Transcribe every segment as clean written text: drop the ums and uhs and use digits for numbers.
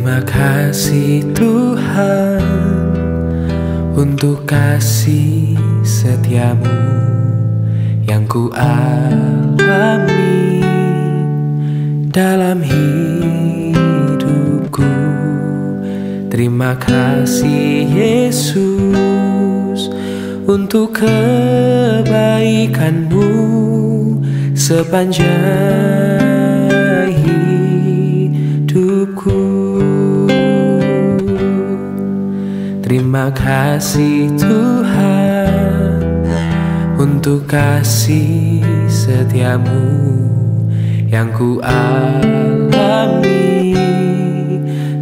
Terima kasih Tuhan untuk kasih setiamu yang ku alami dalam hidupku. Terima kasih Yesus untuk kebaikanmu sepanjang hidupku. Terima kasih Tuhan untuk kasih setiamu yang ku alami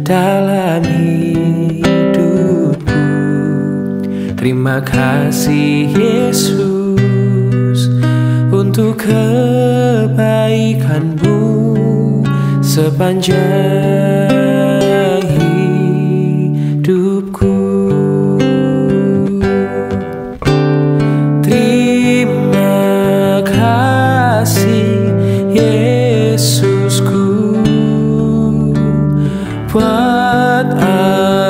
dalam hidupku. Terima kasih Yesus untuk kebaikanmu sepanjang hidupku. Terima kasih Yesusku buat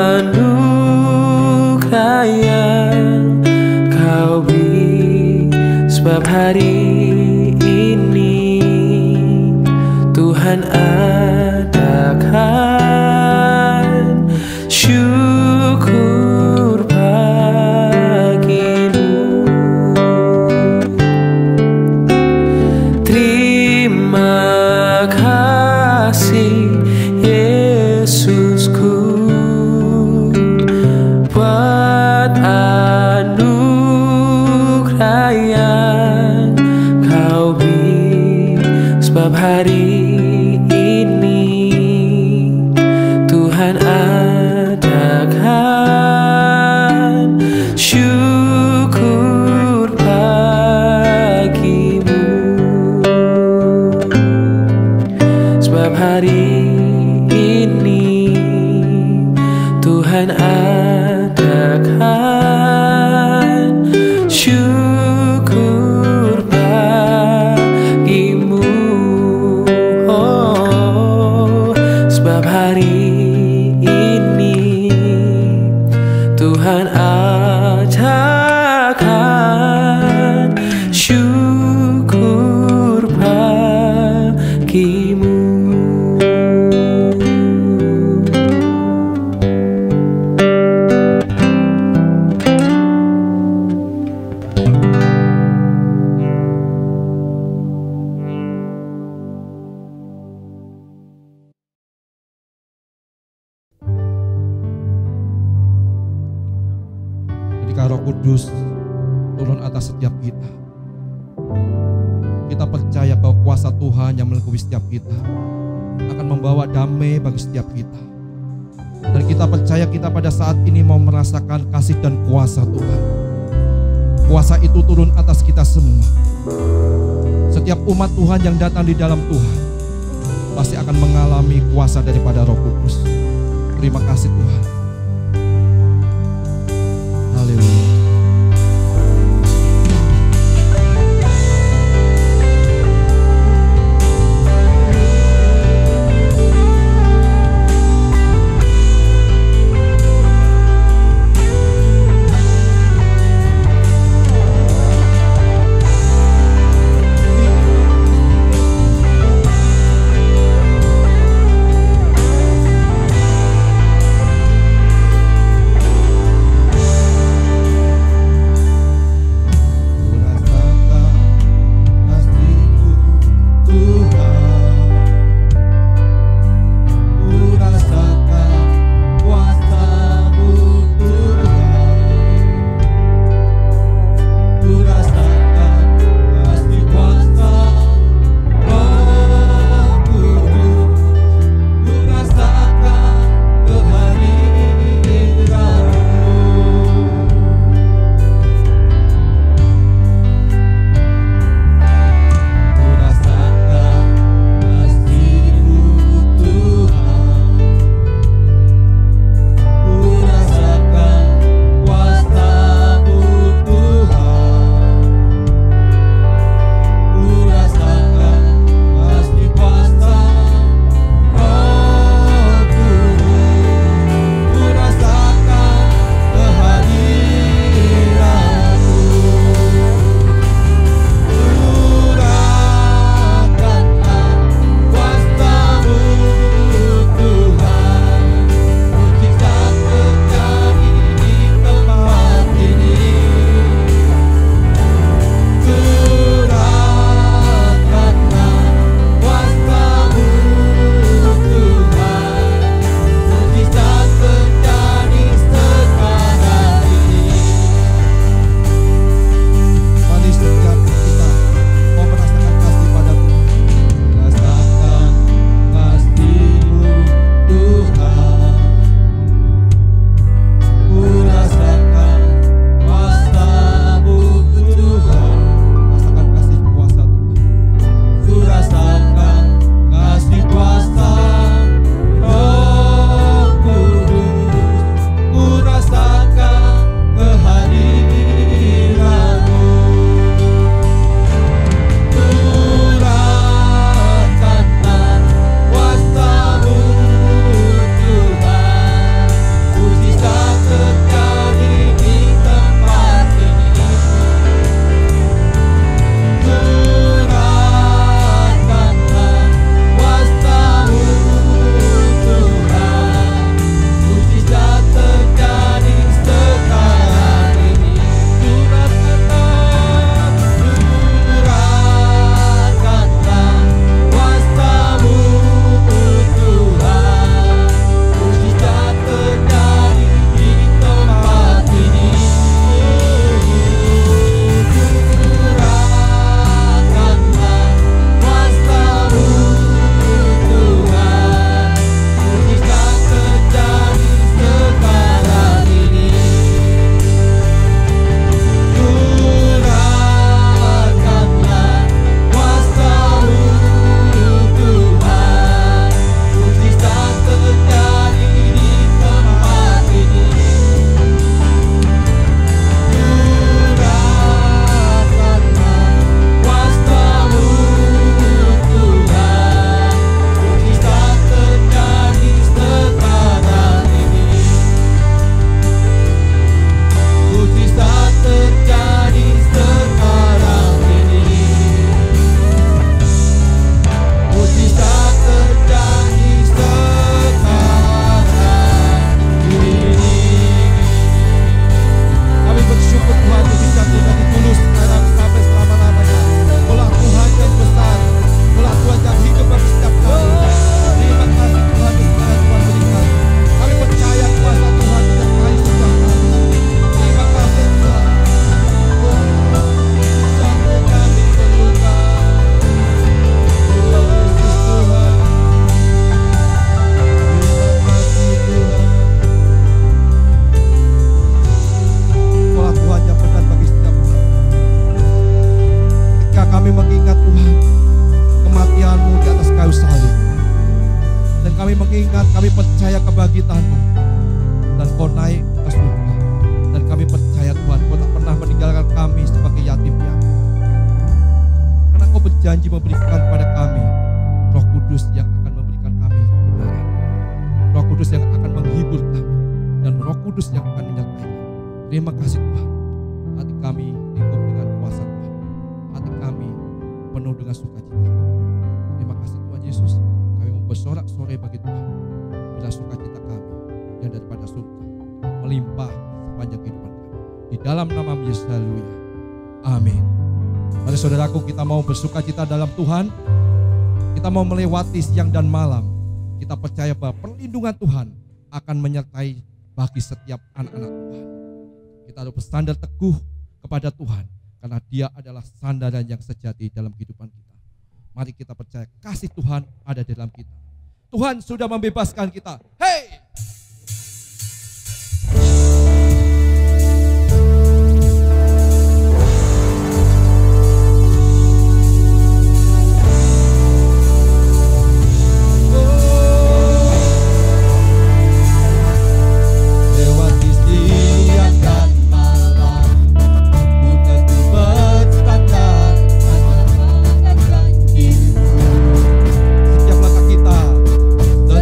anugerah yang kau beri, sebab hari ini Tuhan adakan syukur bagimu. Terima kasih Yesusku buat anugerah yang kau beri, sebab hari ini Tuhan adakan syukur bagimu. Sebab hari ini Tuhan adakan syukur bagimu. Oh, sebab hari ini Tuhan adakan syukur bagimu. Ketika Roh Kudus turun atas setiap kita, kita percaya bahwa kuasa Tuhan yang melingkupi setiap kita akan membawa damai bagi setiap kita. Dan kita percaya kita pada saat ini mau merasakan kasih dan kuasa Tuhan. Kuasa itu turun atas kita semua. Setiap umat Tuhan yang datang di dalam Tuhan pasti akan mengalami kuasa daripada Roh Kudus. Terima kasih Tuhan. Haleluya. kami mengingat, kami percaya kebangkitan-Mu. Dan Kau naik ke surga. Dan kami percaya Tuhan, Kau tak pernah meninggalkan kami sebagai yatim piatu. Karena Kau berjanji memberikan kepada kami Roh Kudus yang akan memberikan kami kebenaran. Roh Kudus yang akan menghibur kami. Dan Roh Kudus yang akan menyertai kami. Terima kasih Tuhan. Hati kami lingkup dengan kuasa Tuhan. Hati kami penuh dengan sukacita. Terima kasih Tuhan Yesus. Kami mau bersorak-sorai bagi Tuhan. Bila sukacita kami yang daripada surga melimpah sepanjang kehidupan kami. Di dalam nama Yesus, haleluya. Amin. Mari saudaraku, kita mau bersukacita dalam Tuhan. Kita mau melewati siang dan malam. Kita percaya bahwa perlindungan Tuhan akan menyertai bagi setiap anak-anak Tuhan. Kita harus bersandar teguh kepada Tuhan karena Dia adalah sandaran yang sejati dalam kehidupan kita. Mari kita percaya kasih Tuhan ada di dalam kita. Tuhan sudah membebaskan kita. Hey!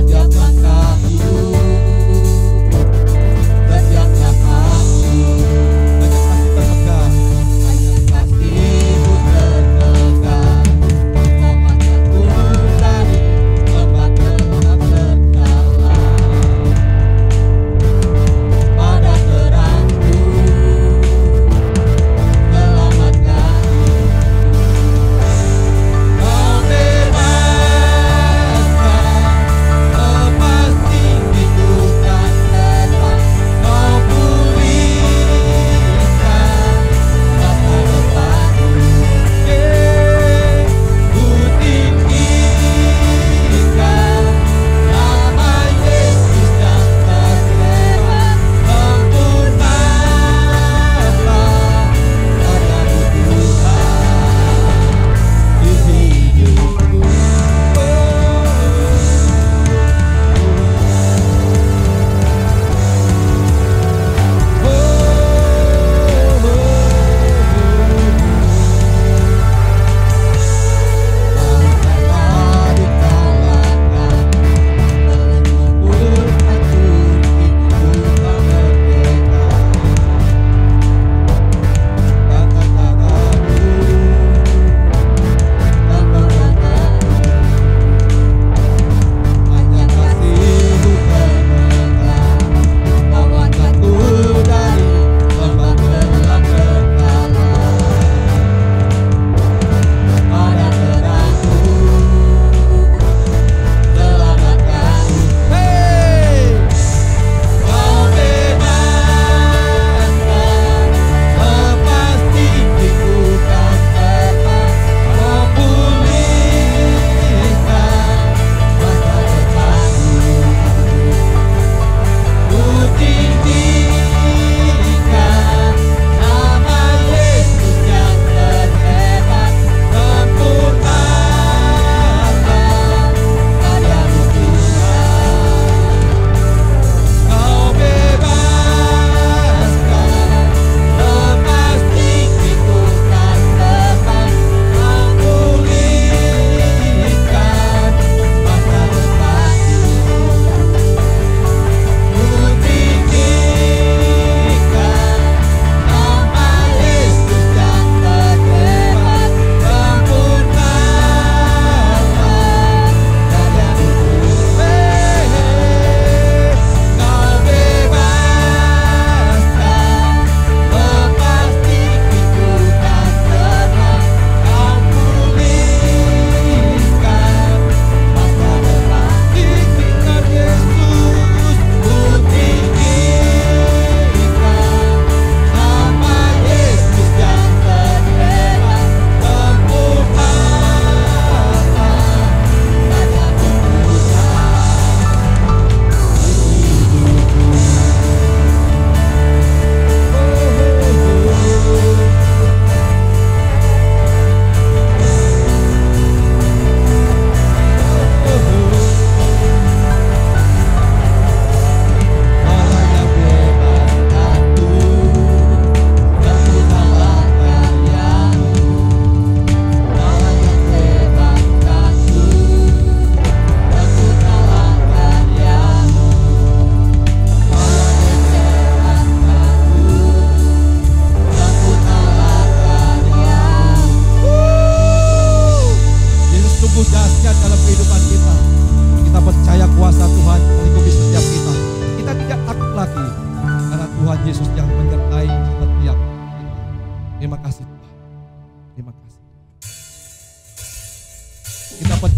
Setiap langkah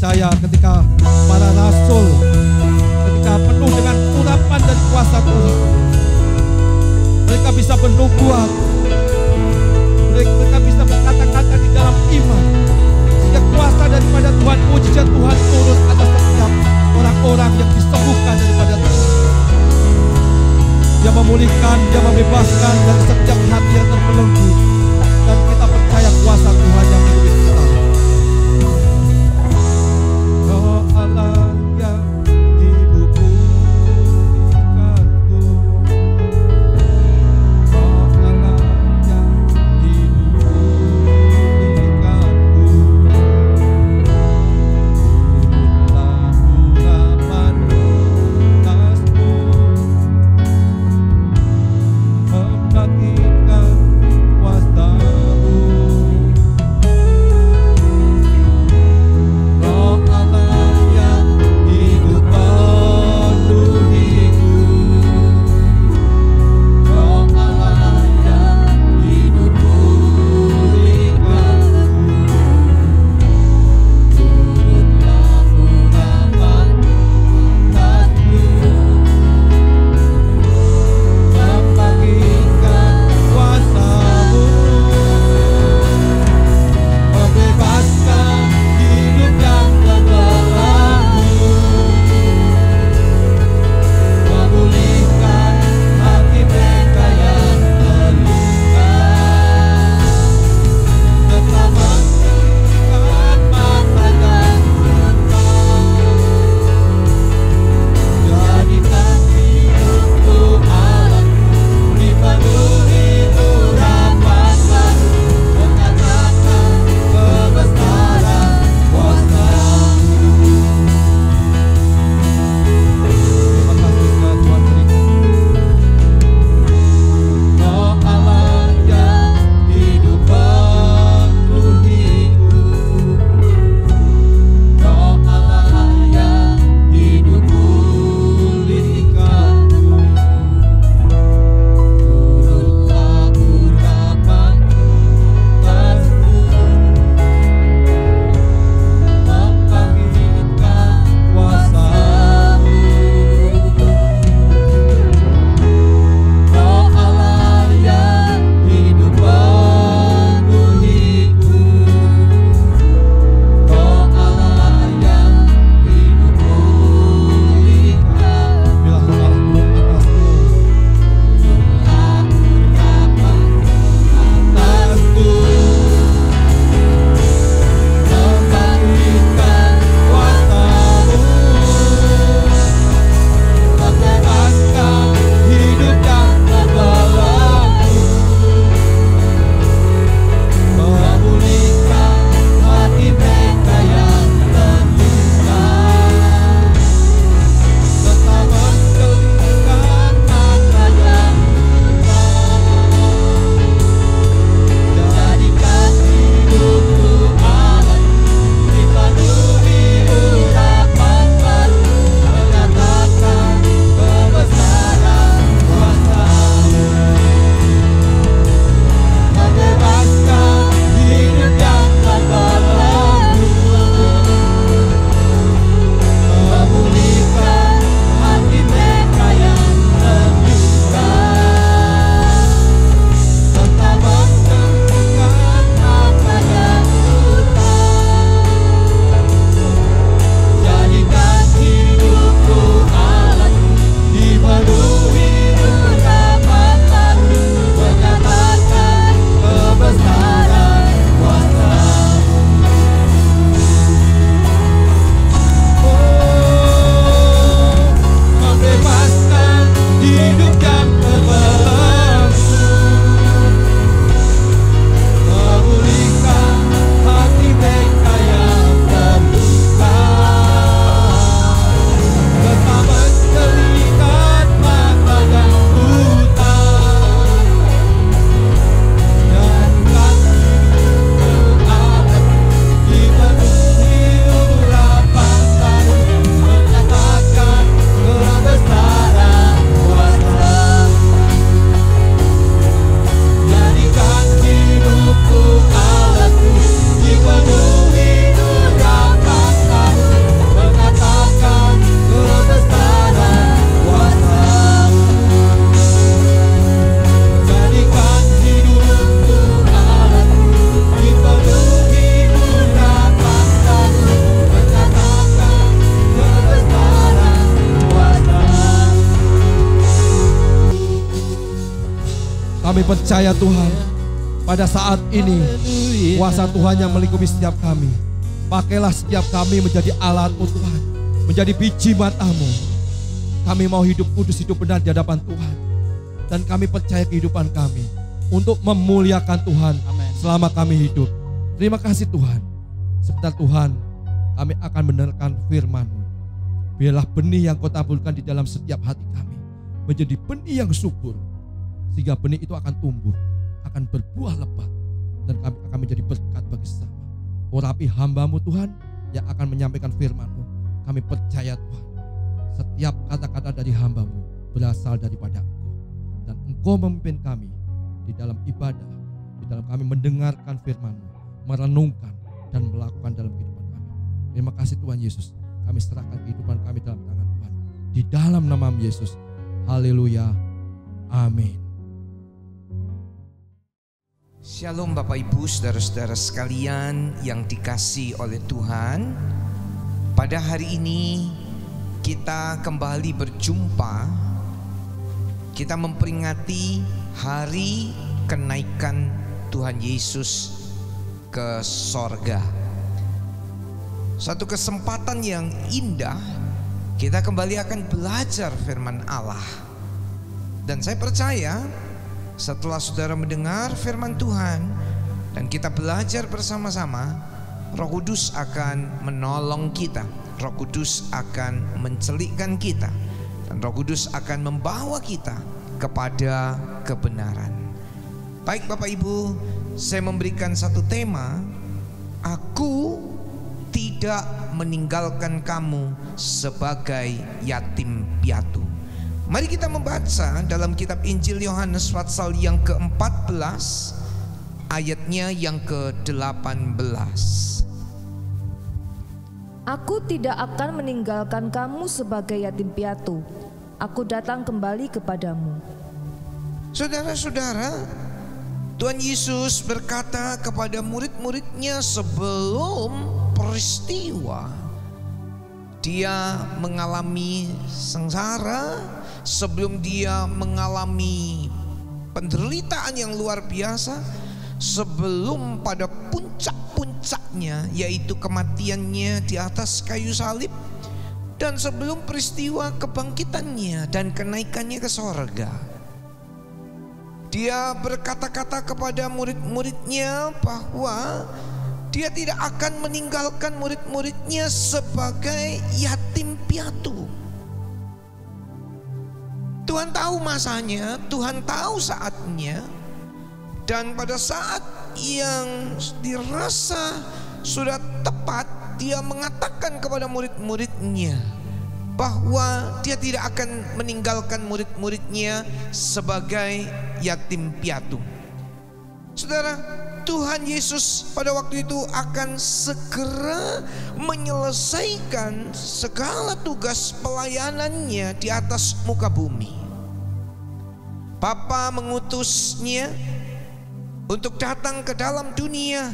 percaya ketika para rasul, ketika penuh dengan urapan dan kuasa Tuhan, mereka bisa bernubuat, mereka bisa berkata-kata di dalam iman, sehingga kuasa daripada Tuhan, mujizat Tuhan turun atas setiap orang-orang yang disembuhkan daripada Tuhan. Dia memulihkan, dia membebaskan dari setiap hati yang terbelenggu, dan kita percaya kuasa Tuhan yang menulis kita. Oh Allah yang hidup pulihkanku, oh Allah yang hidup pulihkanku, turunlah urapan kasmu, membangkitkan kuasa-Mu. Kami percaya Tuhan, pada saat ini kuasa Tuhan yang melingkupi setiap kami. Pakailah setiap kami menjadi alat-Mu Tuhan, menjadi biji mata-Mu. Kami mau hidup kudus, hidup benar di hadapan Tuhan. Dan kami percaya kehidupan kami untuk memuliakan Tuhan selama kami hidup. Terima kasih Tuhan. Sebentar Tuhan, kami akan mendengarkan firman-Mu. Biarlah benih yang Kau taburkan di dalam setiap hati kami menjadi benih yang subur, sehingga benih itu akan tumbuh, akan berbuah lebat, dan kami akan menjadi berkat bagi sesama. Urapi hamba-Mu Tuhan yang akan menyampaikan firman-Mu. Kami percaya Tuhan, setiap kata-kata dari hamba-Mu berasal daripada Engkau, dan Engkau memimpin kami di dalam ibadah, di dalam kami mendengarkan firman-Mu, merenungkan dan melakukan dalam kehidupan kami. Terima kasih Tuhan Yesus. Kami serahkan kehidupan kami dalam tangan Tuhan. Di dalam nama Yesus. Haleluya. Amin. Shalom Bapak Ibu, saudara-saudara sekalian yang dikasihi oleh Tuhan. Pada hari ini kita kembali berjumpa. Kita memperingati hari kenaikan Tuhan Yesus ke sorga. Satu kesempatan yang indah, kita kembali akan belajar firman Allah. Dan saya percaya setelah saudara mendengar firman Tuhan dan kita belajar bersama-sama, Roh Kudus akan menolong kita. Roh Kudus akan mencelikkan kita, dan Roh Kudus akan membawa kita kepada kebenaran. Baik Bapak Ibu, saya memberikan satu tema, aku tidak meninggalkan kamu sebagai yatim piatu. Mari kita membaca dalam kitab Injil Yohanes pasal yang ke-14 ayatnya yang ke-18. Aku tidak akan meninggalkan kamu sebagai yatim piatu. Aku datang kembali kepadamu. Saudara-saudara, Tuhan Yesus berkata kepada murid-muridnya sebelum peristiwa dia mengalami sengsara, sebelum dia mengalami penderitaan yang luar biasa, sebelum pada puncak-puncaknya yaitu kematiannya di atas kayu salib, dan sebelum peristiwa kebangkitannya dan kenaikannya ke sorga. Dia berkata-kata kepada murid-muridnya bahwa dia tidak akan meninggalkan murid-muridnya sebagai yatim piatu. Tuhan tahu masanya, Tuhan tahu saatnya, dan pada saat yang dirasa sudah tepat, dia mengatakan kepada murid-muridnya bahwa dia tidak akan meninggalkan murid-muridnya sebagai yatim piatu. Saudara, Tuhan Yesus pada waktu itu akan segera menyelesaikan segala tugas pelayanannya di atas muka bumi. Bapa mengutusnya untuk datang ke dalam dunia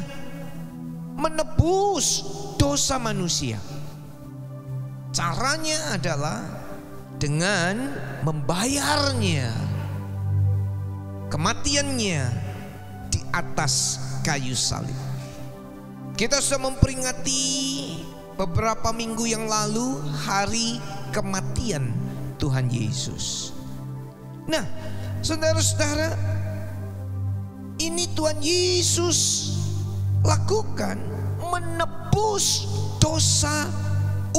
menebus dosa manusia. Caranya adalah dengan membayarnya, kematiannya di atas kayu salib. Kita sudah memperingati beberapa minggu yang lalu hari kematian Tuhan Yesus. Nah, saudara-saudara, ini Tuhan Yesus lakukan menebus dosa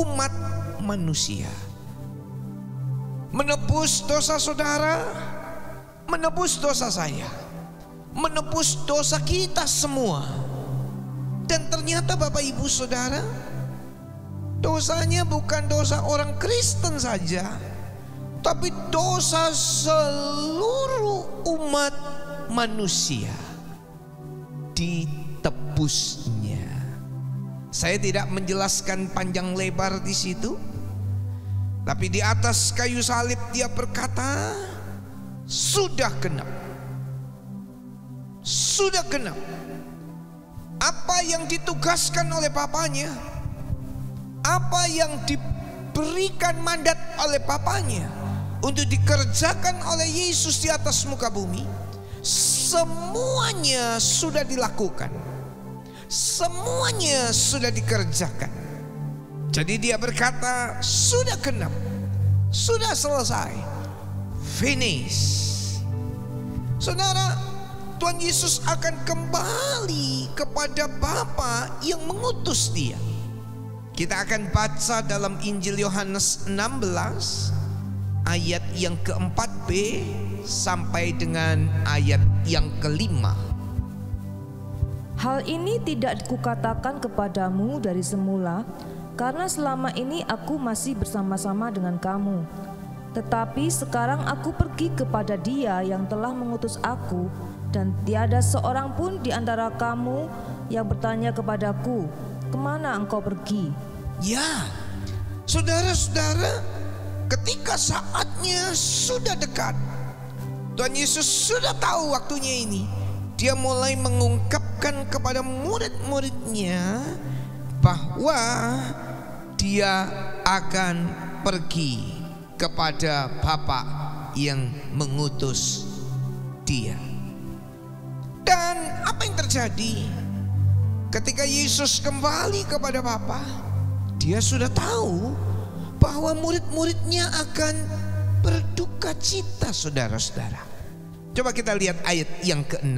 umat manusia, menebus dosa saudara, menebus dosa saya, menebus dosa kita semua. Dan ternyata Bapak Ibu Saudara, dosanya bukan dosa orang Kristen saja, tapi dosa seluruh umat manusia ditebusnya. Saya tidak menjelaskan panjang lebar di situ, tapi di atas kayu salib dia berkata, sudah genap. Sudah genap. Apa yang ditugaskan oleh Bapanya, apa yang diberikan mandat oleh Bapanya untuk dikerjakan oleh Yesus di atas muka bumi, semuanya sudah dilakukan, semuanya sudah dikerjakan. Jadi dia berkata, sudah genap, sudah selesai, finish. Saudara, Tuhan Yesus akan kembali kepada Bapa yang mengutus dia. Kita akan baca dalam Injil Yohanes 16 ayat yang ke-4b sampai dengan ayat yang ke-5. Hal ini tidak kukatakan kepadamu dari semula, karena selama ini aku masih bersama-sama dengan kamu. Tetapi sekarang aku pergi kepada Dia yang telah mengutus aku, dan tiada seorang pun di antara kamu yang bertanya kepadaku, kemana engkau pergi? Ya, saudara-saudara, ketika saatnya sudah dekat, Tuhan Yesus sudah tahu waktunya ini. Dia mulai mengungkapkan kepada murid-muridnya bahwa dia akan pergi kepada Bapa yang mengutus dia. Dan apa yang terjadi ketika Yesus kembali kepada Bapa? Dia sudah tahu bahwa murid-muridnya akan berduka cita, saudara-saudara. Coba kita lihat ayat yang ke-6.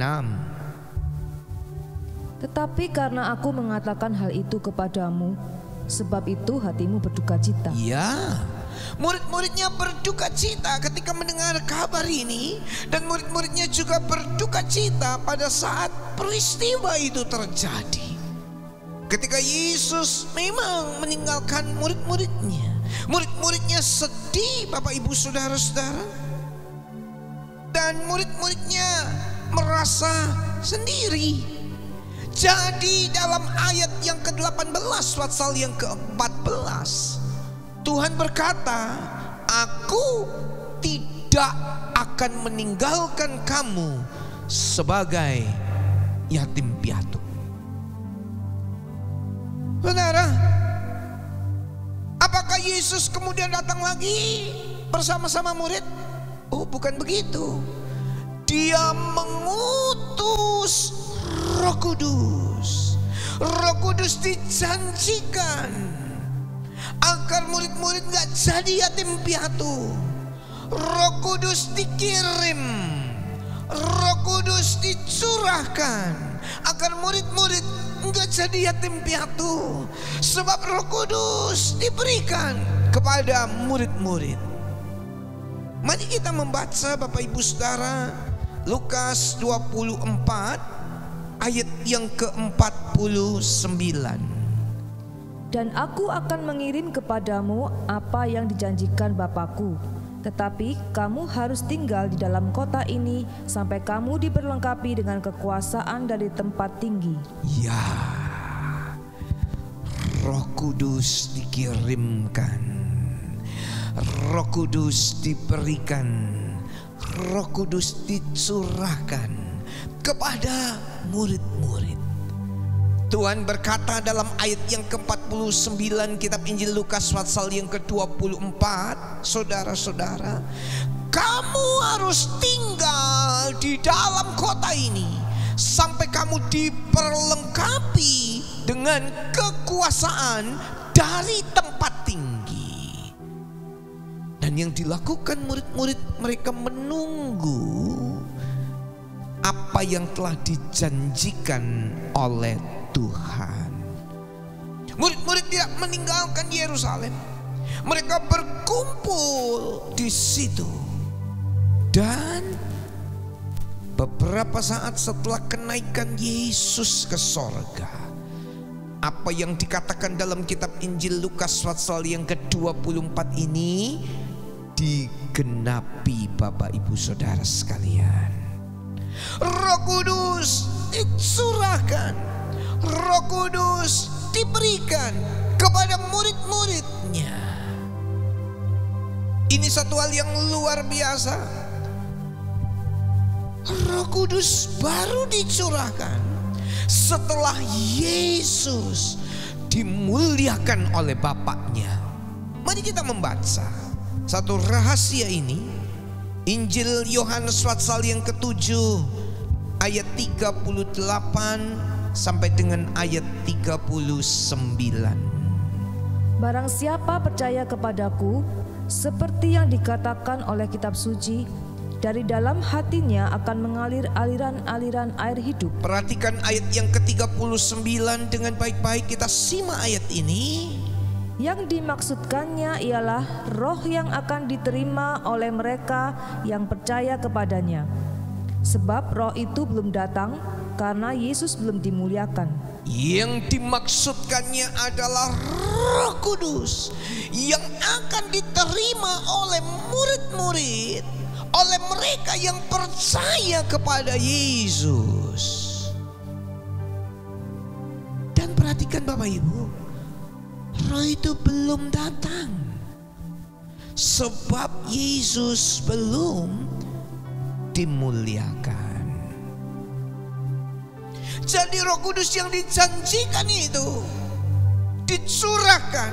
Tetapi karena aku mengatakan hal itu kepadamu, sebab itu hatimu berduka cita. Ya, murid-muridnya berduka cita ketika mendengar kabar ini, dan murid-muridnya juga berduka cita pada saat peristiwa itu terjadi. Ketika Yesus memang meninggalkan murid-muridnya, murid-muridnya sedih, Bapak Ibu Saudara-saudara, dan murid-muridnya merasa sendiri. Jadi dalam ayat yang ke-18 pasal yang ke-14, Tuhan berkata, aku tidak akan meninggalkan kamu sebagai yatim piatu. Saudara, apakah Yesus kemudian datang lagi bersama-sama murid? Oh, bukan begitu. Dia mengutus Roh Kudus. Roh Kudus dijanjikan agar murid-murid gak jadi yatim piatu. Roh Kudus dikirim, Roh Kudus dicurahkan agar murid-murid enggak jadi yatim piatu. Sebab Roh Kudus diberikan kepada murid-murid. Mari kita membaca, Bapak Ibu Saudara, Lukas 24 ayat yang ke-49. Dan aku akan mengirim kepadamu apa yang dijanjikan Bapakku, tetapi kamu harus tinggal di dalam kota ini sampai kamu diperlengkapi dengan kekuasaan dari tempat tinggi. Ya, Roh Kudus dikirimkan, Roh Kudus diberikan, Roh Kudus dicurahkan kepada murid-murid. Tuhan berkata dalam ayat yang ke-49 kitab Injil Lukas pasal yang ke-24, saudara-saudara, kamu harus tinggal di dalam kota ini sampai kamu diperlengkapi dengan kekuasaan dari tempat tinggi. Dan yang dilakukan murid-murid, mereka menunggu apa yang telah dijanjikan oleh Tuhan. Murid-murid tidak meninggalkan Yerusalem. Mereka berkumpul di situ. Dan beberapa saat setelah kenaikan Yesus ke sorga, apa yang dikatakan dalam kitab Injil Lukas pasal yang ke-24 ini digenapi, Bapak Ibu Saudara sekalian. Roh Kudus dicurahkan, Roh Kudus diberikan kepada murid-muridnya. Ini satu hal yang luar biasa. Roh Kudus baru dicurahkan setelah Yesus dimuliakan oleh Bapaknya. Mari kita membaca satu rahasia ini. Injil Yohanes pasal yang ke-7 ayat 38 sampai dengan ayat 39. Barang siapa percaya kepadaku, seperti yang dikatakan oleh kitab suci, dari dalam hatinya akan mengalir aliran-aliran air hidup. Perhatikan ayat yang ke-39 dengan baik-baik. Kita simak ayat ini. Yang dimaksudkannya ialah roh yang akan diterima oleh mereka yang percaya kepadanya. Sebab roh itu belum datang karena Yesus belum dimuliakan. Yang dimaksudkannya adalah Roh Kudus yang akan diterima oleh murid-murid, oleh mereka yang percaya kepada Yesus. Dan perhatikan Bapak Ibu, roh itu belum datang sebab Yesus belum dimuliakan. Jadi Roh Kudus yang dijanjikan itu dicurahkan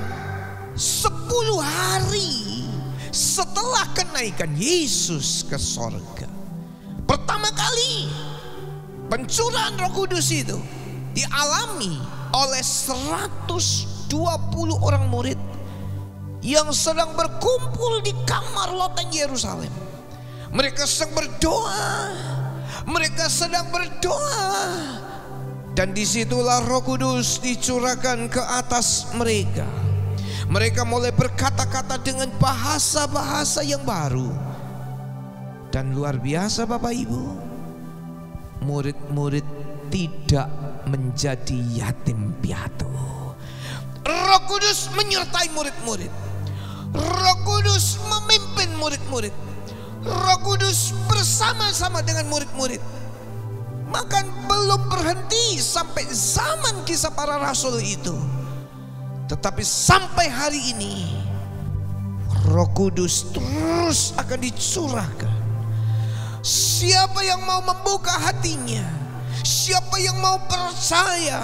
10 hari setelah kenaikan Yesus ke sorga. Pertama kali pencurahan Roh Kudus itu dialami oleh 120 orang murid yang sedang berkumpul di kamar loteng Yerusalem. Mereka sedang berdoa, dan disitulah Roh Kudus dicurahkan ke atas mereka. Mereka mulai berkata-kata dengan bahasa-bahasa yang baru. Dan luar biasa Bapak Ibu, murid-murid tidak menjadi yatim piatu. Roh Kudus menyertai murid-murid. Roh Kudus memimpin murid-murid. Roh Kudus bersama-sama dengan murid-murid. Bahkan belum berhenti sampai zaman Kisah Para Rasul itu. Tetapi sampai hari ini Roh Kudus terus akan dicurahkan. Siapa yang mau membuka hatinya, siapa yang mau percaya,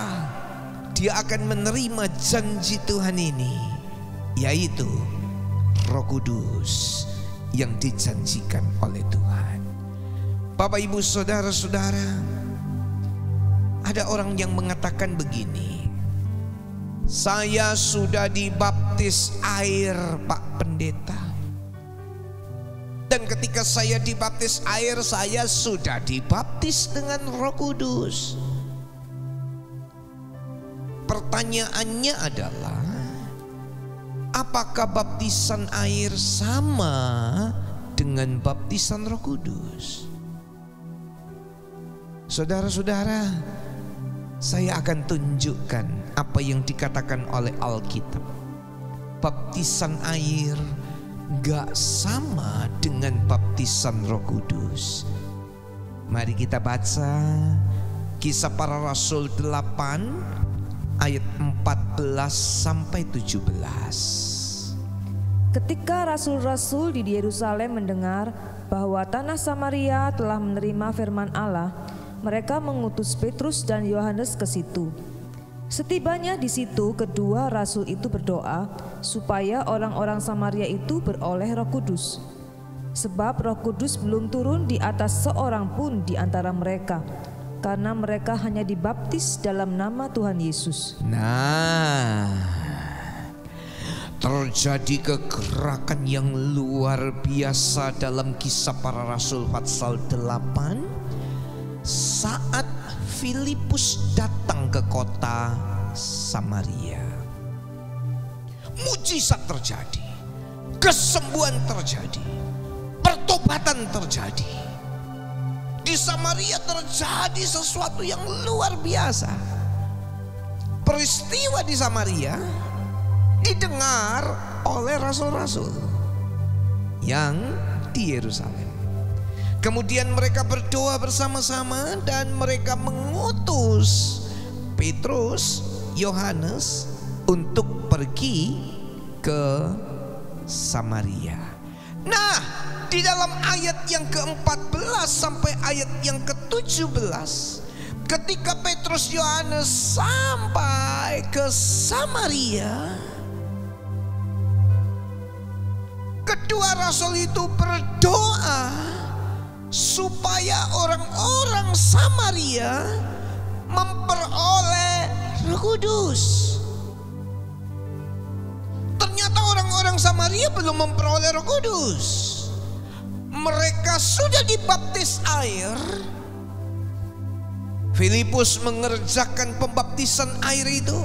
dia akan menerima janji Tuhan ini, yaitu Roh Kudus yang dijanjikan oleh Tuhan. Bapak Ibu saudara-saudara, ada orang yang mengatakan begini, saya sudah dibaptis air Pak Pendeta, dan ketika saya dibaptis air, saya sudah dibaptis dengan Roh Kudus. Pertanyaannya adalah, apakah baptisan air sama dengan baptisan Roh Kudus? Saudara-saudara, saya akan tunjukkan apa yang dikatakan oleh Alkitab. Baptisan air gak sama dengan baptisan Roh Kudus. Mari kita baca Kisah Para Rasul 8 ayat 14 sampai 17. Ketika rasul-rasul di Yerusalem mendengar bahwa tanah Samaria telah menerima firman Allah, mereka mengutus Petrus dan Yohanes ke situ. Setibanya di situ, kedua rasul itu berdoa supaya orang-orang Samaria itu beroleh Roh Kudus. Sebab Roh Kudus belum turun di atas seorang pun di antara mereka, karena mereka hanya dibaptis dalam nama Tuhan Yesus. Nah, terjadi kegerakan yang luar biasa dalam Kisah Para Rasul pasal 8 saat Filipus datang ke kota Samaria. Mujizat terjadi, kesembuhan terjadi, pertobatan terjadi. Di Samaria terjadi sesuatu yang luar biasa. Peristiwa di Samaria didengar oleh rasul-rasul yang di Yerusalem. Kemudian mereka berdoa bersama-sama dan mereka mengutus Petrus, Yohanes untuk pergi ke Samaria. Nah, di dalam ayat yang ke-14 sampai ayat yang ke-17, ketika Petrus Yohanes sampai ke Samaria, kedua rasul itu berdoa supaya orang-orang Samaria memperoleh Roh Kudus. Ternyata orang-orang Samaria belum memperoleh Roh Kudus. Mereka sudah dibaptis air. Filipus mengerjakan pembaptisan air itu,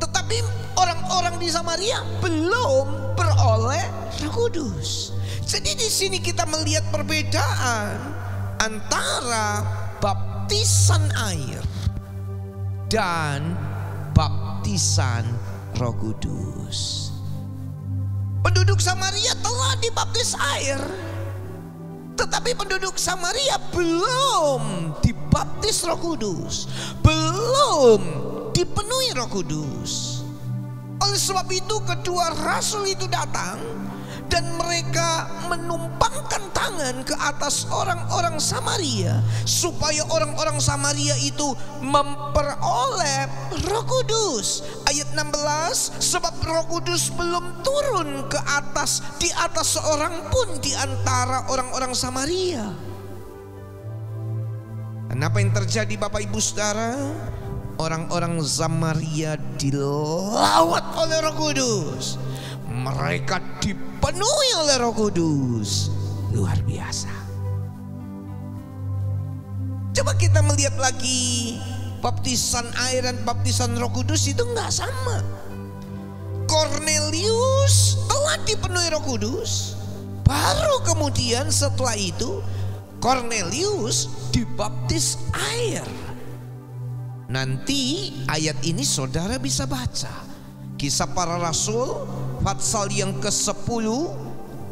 tetapi orang-orang di Samaria belum beroleh Roh Kudus. Jadi di sini kita melihat perbedaan antara baptisan air dan baptisan Roh Kudus. Penduduk Samaria telah dibaptis air, tetapi penduduk Samaria belum dibaptis Roh Kudus, belum dipenuhi Roh Kudus. Oleh sebab itu kedua rasul itu datang dan mereka menumpangkan tangan ke atas orang-orang Samaria supaya orang-orang Samaria itu memperoleh Roh Kudus. Ayat 16, sebab Roh Kudus belum turun ke atas di atas seorang pun di antara orang-orang Samaria. Dan apa yang terjadi Bapak Ibu Saudara? Orang-orang Samaria dilawat oleh Roh Kudus. Mereka dipenuhi oleh Roh Kudus. Luar biasa. Coba kita melihat lagi, baptisan air dan baptisan Roh Kudus itu enggak sama. Kornelius telah dipenuhi Roh Kudus, baru kemudian setelah itu Kornelius dibaptis air. Nanti ayat ini saudara bisa baca Kisah Para Rasul pasal yang ke-10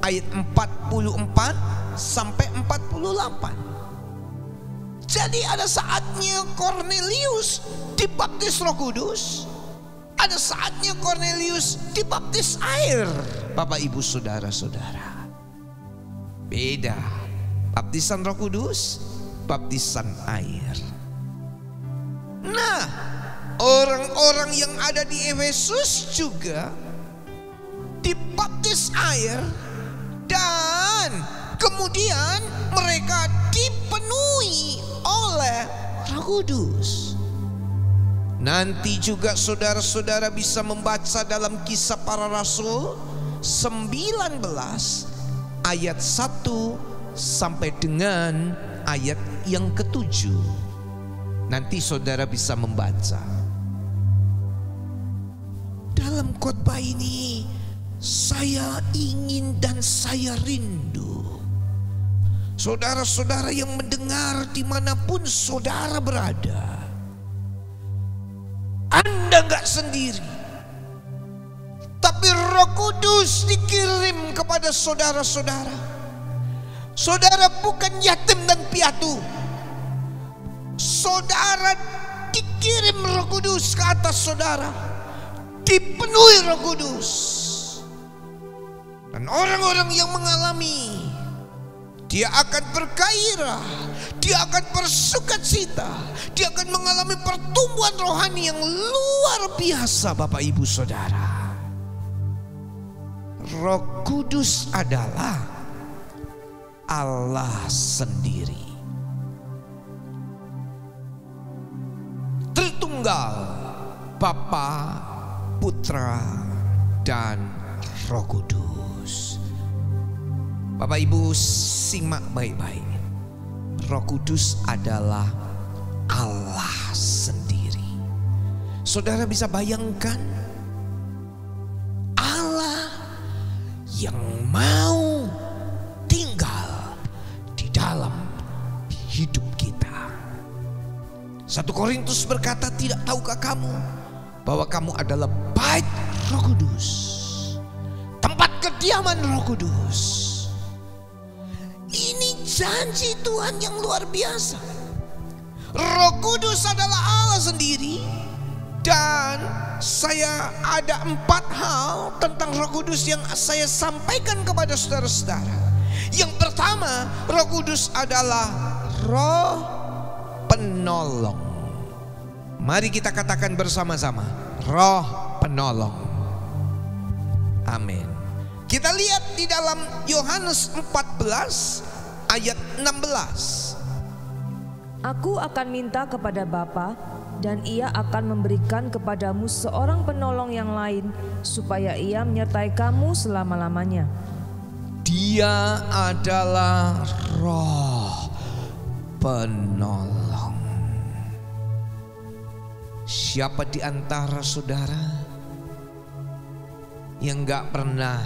ayat 44 sampai 48. Jadi ada saatnya Kornelius dibaptis Roh Kudus, ada saatnya Kornelius dibaptis air. Bapak Ibu Saudara-saudara, beda. Baptisan Roh Kudus, baptisan air. Nah, orang-orang yang ada di Efesus juga dibaptis air dan kemudian mereka dipenuhi oleh Roh Kudus. Nanti juga saudara-saudara bisa membaca dalam Kisah Para Rasul 19 ayat 1 sampai dengan ayat yang ke-7. Nanti saudara bisa membaca. Dalam khotbah ini saya ingin dan saya rindu saudara-saudara yang mendengar dimanapun saudara berada, Anda gak sendiri, tapi Roh Kudus dikirim kepada saudara-saudara. Saudara bukan yatim dan piatu. Saudara dikirim Roh Kudus ke atas saudara, dipenuhi Roh Kudus. Dan orang-orang yang mengalami, dia akan bergairah, dia akan bersukacita, dia akan mengalami pertumbuhan rohani yang luar biasa. Bapak Ibu Saudara, Roh Kudus adalah Allah sendiri, Tritunggal, Bapa, Putra, dan Roh Kudus. Bapak Ibu simak baik-baik. Roh Kudus adalah Allah sendiri. Saudara bisa bayangkan Allah yang mau tinggal di dalam hidup kita. 1 Korintus berkata, tidak tahukah kamu bahwa kamu adalah bait Roh Kudus, tempat kediaman Roh Kudus. Ini janji Tuhan yang luar biasa. Roh Kudus adalah Allah sendiri. Dan saya ada 4 hal tentang Roh Kudus yang saya sampaikan kepada saudara-saudara. Yang pertama, Roh Kudus adalah Roh penolong. Mari kita katakan bersama-sama, Roh penolong. Amin. Kita lihat di dalam Yohanes 14 ayat 16. Aku akan minta kepada Bapa, dan Ia akan memberikan kepadamu seorang penolong yang lain, supaya Ia menyertai kamu selama-lamanya. Dia adalah Roh Penolong. Siapa di antara saudara yang gak pernah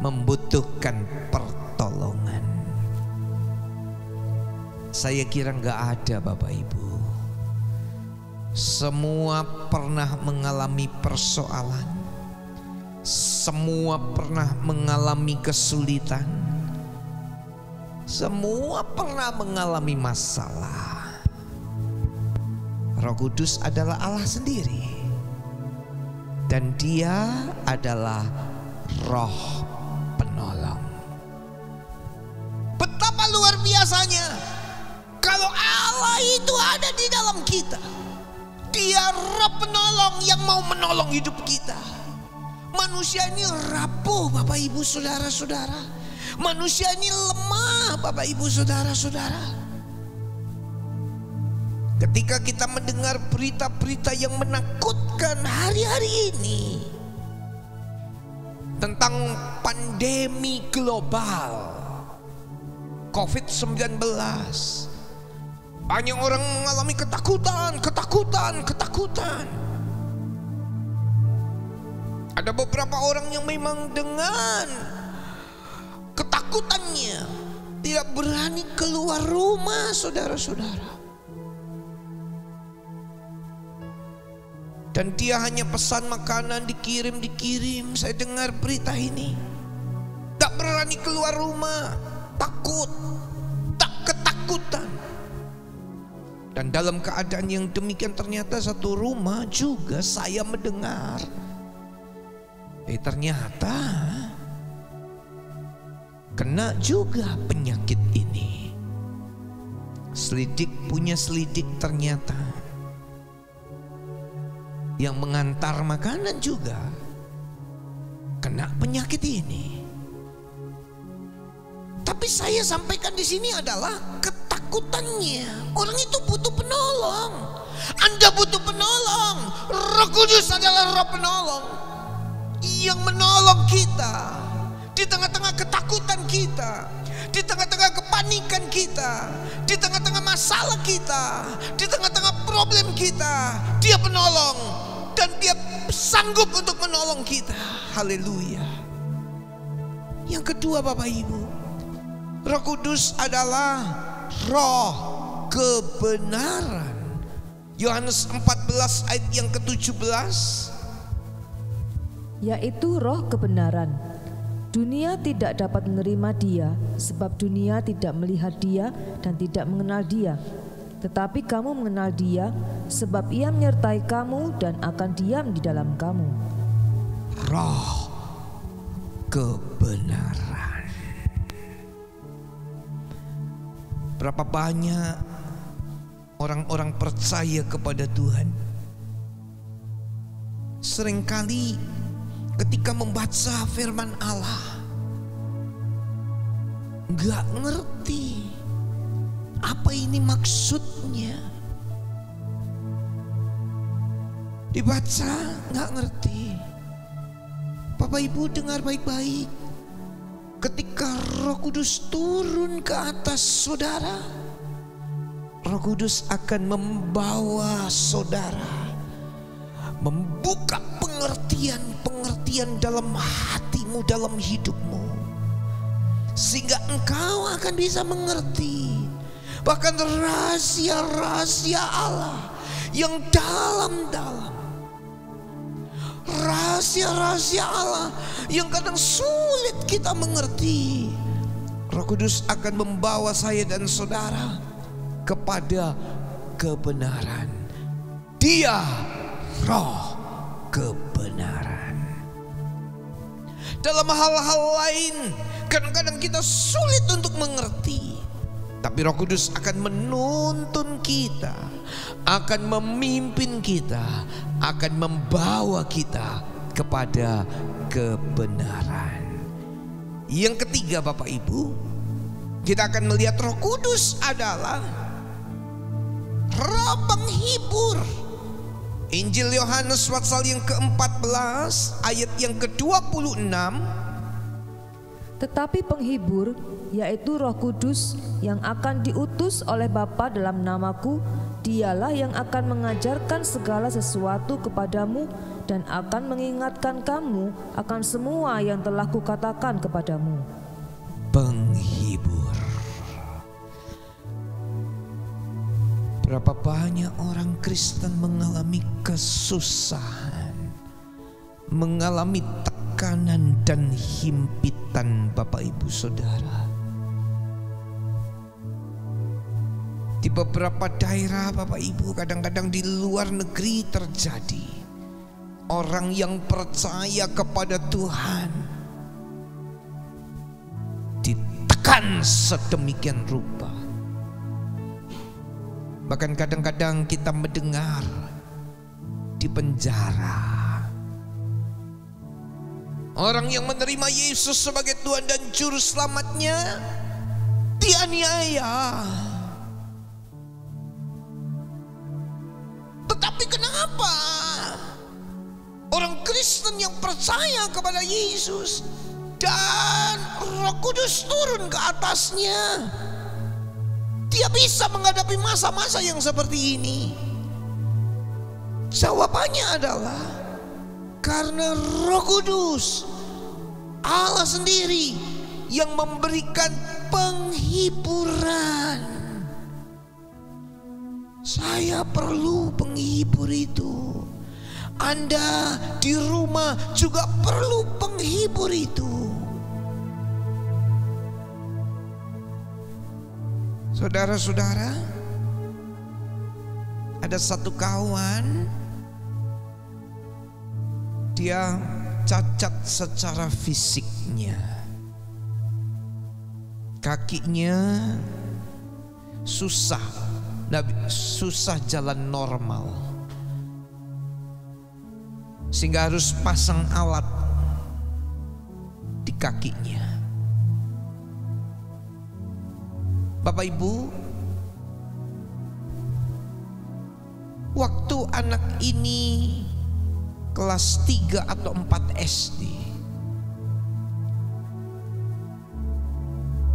membutuhkan pertolongan? Saya kira gak ada, Bapak Ibu. Semua pernah mengalami persoalan, semua pernah mengalami kesulitan, semua pernah mengalami masalah. Roh Kudus adalah Allah sendiri, dan Dia adalah Roh Penolong. Betapa luar biasanya kalau Allah itu ada di dalam kita. Dia Roh Penolong yang mau menolong hidup kita. Manusia ini rapuh, Bapak Ibu Saudara-saudara. Manusia ini lemah, Bapak Ibu Saudara-saudara. Ketika kita mendengar berita-berita yang menakutkan hari-hari ini tentang pandemi global COVID-19, banyak orang mengalami ketakutan. Ada beberapa orang yang memang dengan ketakutannya tidak berani keluar rumah, saudara-saudara. Dan dia hanya pesan makanan dikirim. Saya dengar berita ini, tak berani keluar rumah, takut, ketakutan. Dan dalam keadaan yang demikian ternyata satu rumah juga saya mendengar, ternyata kena juga penyakit ini. Selidik punya selidik, ternyata yang mengantar makanan juga kena penyakit ini. Tapi saya sampaikan di sini adalah ketakutannya. Orang itu butuh penolong. Anda butuh penolong. Roh Kudus adalah Roh Penolong yang menolong kita di tengah-tengah ketakutan kita, di tengah-tengah kepanikan kita, di tengah-tengah masalah kita, di tengah-tengah problem kita. Dia penolong dan Dia sanggup untuk menolong kita. Haleluya. Yang kedua, Bapak Ibu, Roh Kudus adalah Roh kebenaran. Yohanes 14 ayat yang ke-17, yaitu Roh kebenaran. Dunia tidak dapat menerima Dia, sebab dunia tidak melihat Dia dan tidak mengenal Dia. Tetapi kamu mengenal Dia, sebab Ia menyertai kamu dan akan diam di dalam kamu. Roh kebenaran. Berapa banyak orang-orang percaya kepada Tuhan, seringkali ketika membaca firman Allah gak ngerti apa ini maksudnya. Dibaca gak ngerti. Bapak Ibu dengar baik-baik. Ketika Roh Kudus turun ke atas saudara, Roh Kudus akan membawa saudara membuka pengertian dalam hatimu, dalam hidupmu, sehingga engkau akan bisa mengerti bahkan rahasia-rahasia Allah yang dalam-dalam, rahasia-rahasia Allah yang kadang sulit kita mengerti. Roh Kudus akan membawa saya dan saudara kepada kebenaran. Dia Roh kebenaran. Dalam hal-hal lain kadang-kadang kita sulit untuk mengerti, tapi Roh Kudus akan menuntun kita, akan memimpin kita, akan membawa kita kepada kebenaran. Yang ketiga, Bapak Ibu, kita akan melihat Roh Kudus adalah Roh penghibur. Injil Yohanes pasal yang ke-14 ayat yang ke-26. Tetapi penghibur, yaitu Roh Kudus yang akan diutus oleh Bapa dalam namaku, dialah yang akan mengajarkan segala sesuatu kepadamu dan akan mengingatkan kamu akan semua yang telah kukatakan kepadamu. Penghibur. Berapa banyak orang Kristen mengalami kesusahan, mengalami tekanan dan himpitan, Bapak Ibu Saudara. Di beberapa daerah, Bapak Ibu, kadang-kadang di luar negeri terjadi. Orang yang percaya kepada Tuhan ditekan sedemikian rupa. Bahkan kadang-kadang kita mendengar di penjara orang yang menerima Yesus sebagai Tuhan dan Juru Selamatnya dianiaya. Tetapi kenapa orang Kristen yang percaya kepada Yesus dan Roh Kudus turun ke atasnya, dia bisa menghadapi masa-masa yang seperti ini? Jawabannya adalah karena Roh Kudus, Allah sendiri yang memberikan penghiburan. Saya perlu penghibur itu. Anda di rumah juga perlu penghibur itu. Saudara-saudara, ada satu kawan, dia cacat secara fisiknya. Kakinya susah jalan normal, sehingga harus pasang alat di kakinya. Bapak Ibu, waktu anak ini kelas 3 atau 4 SD,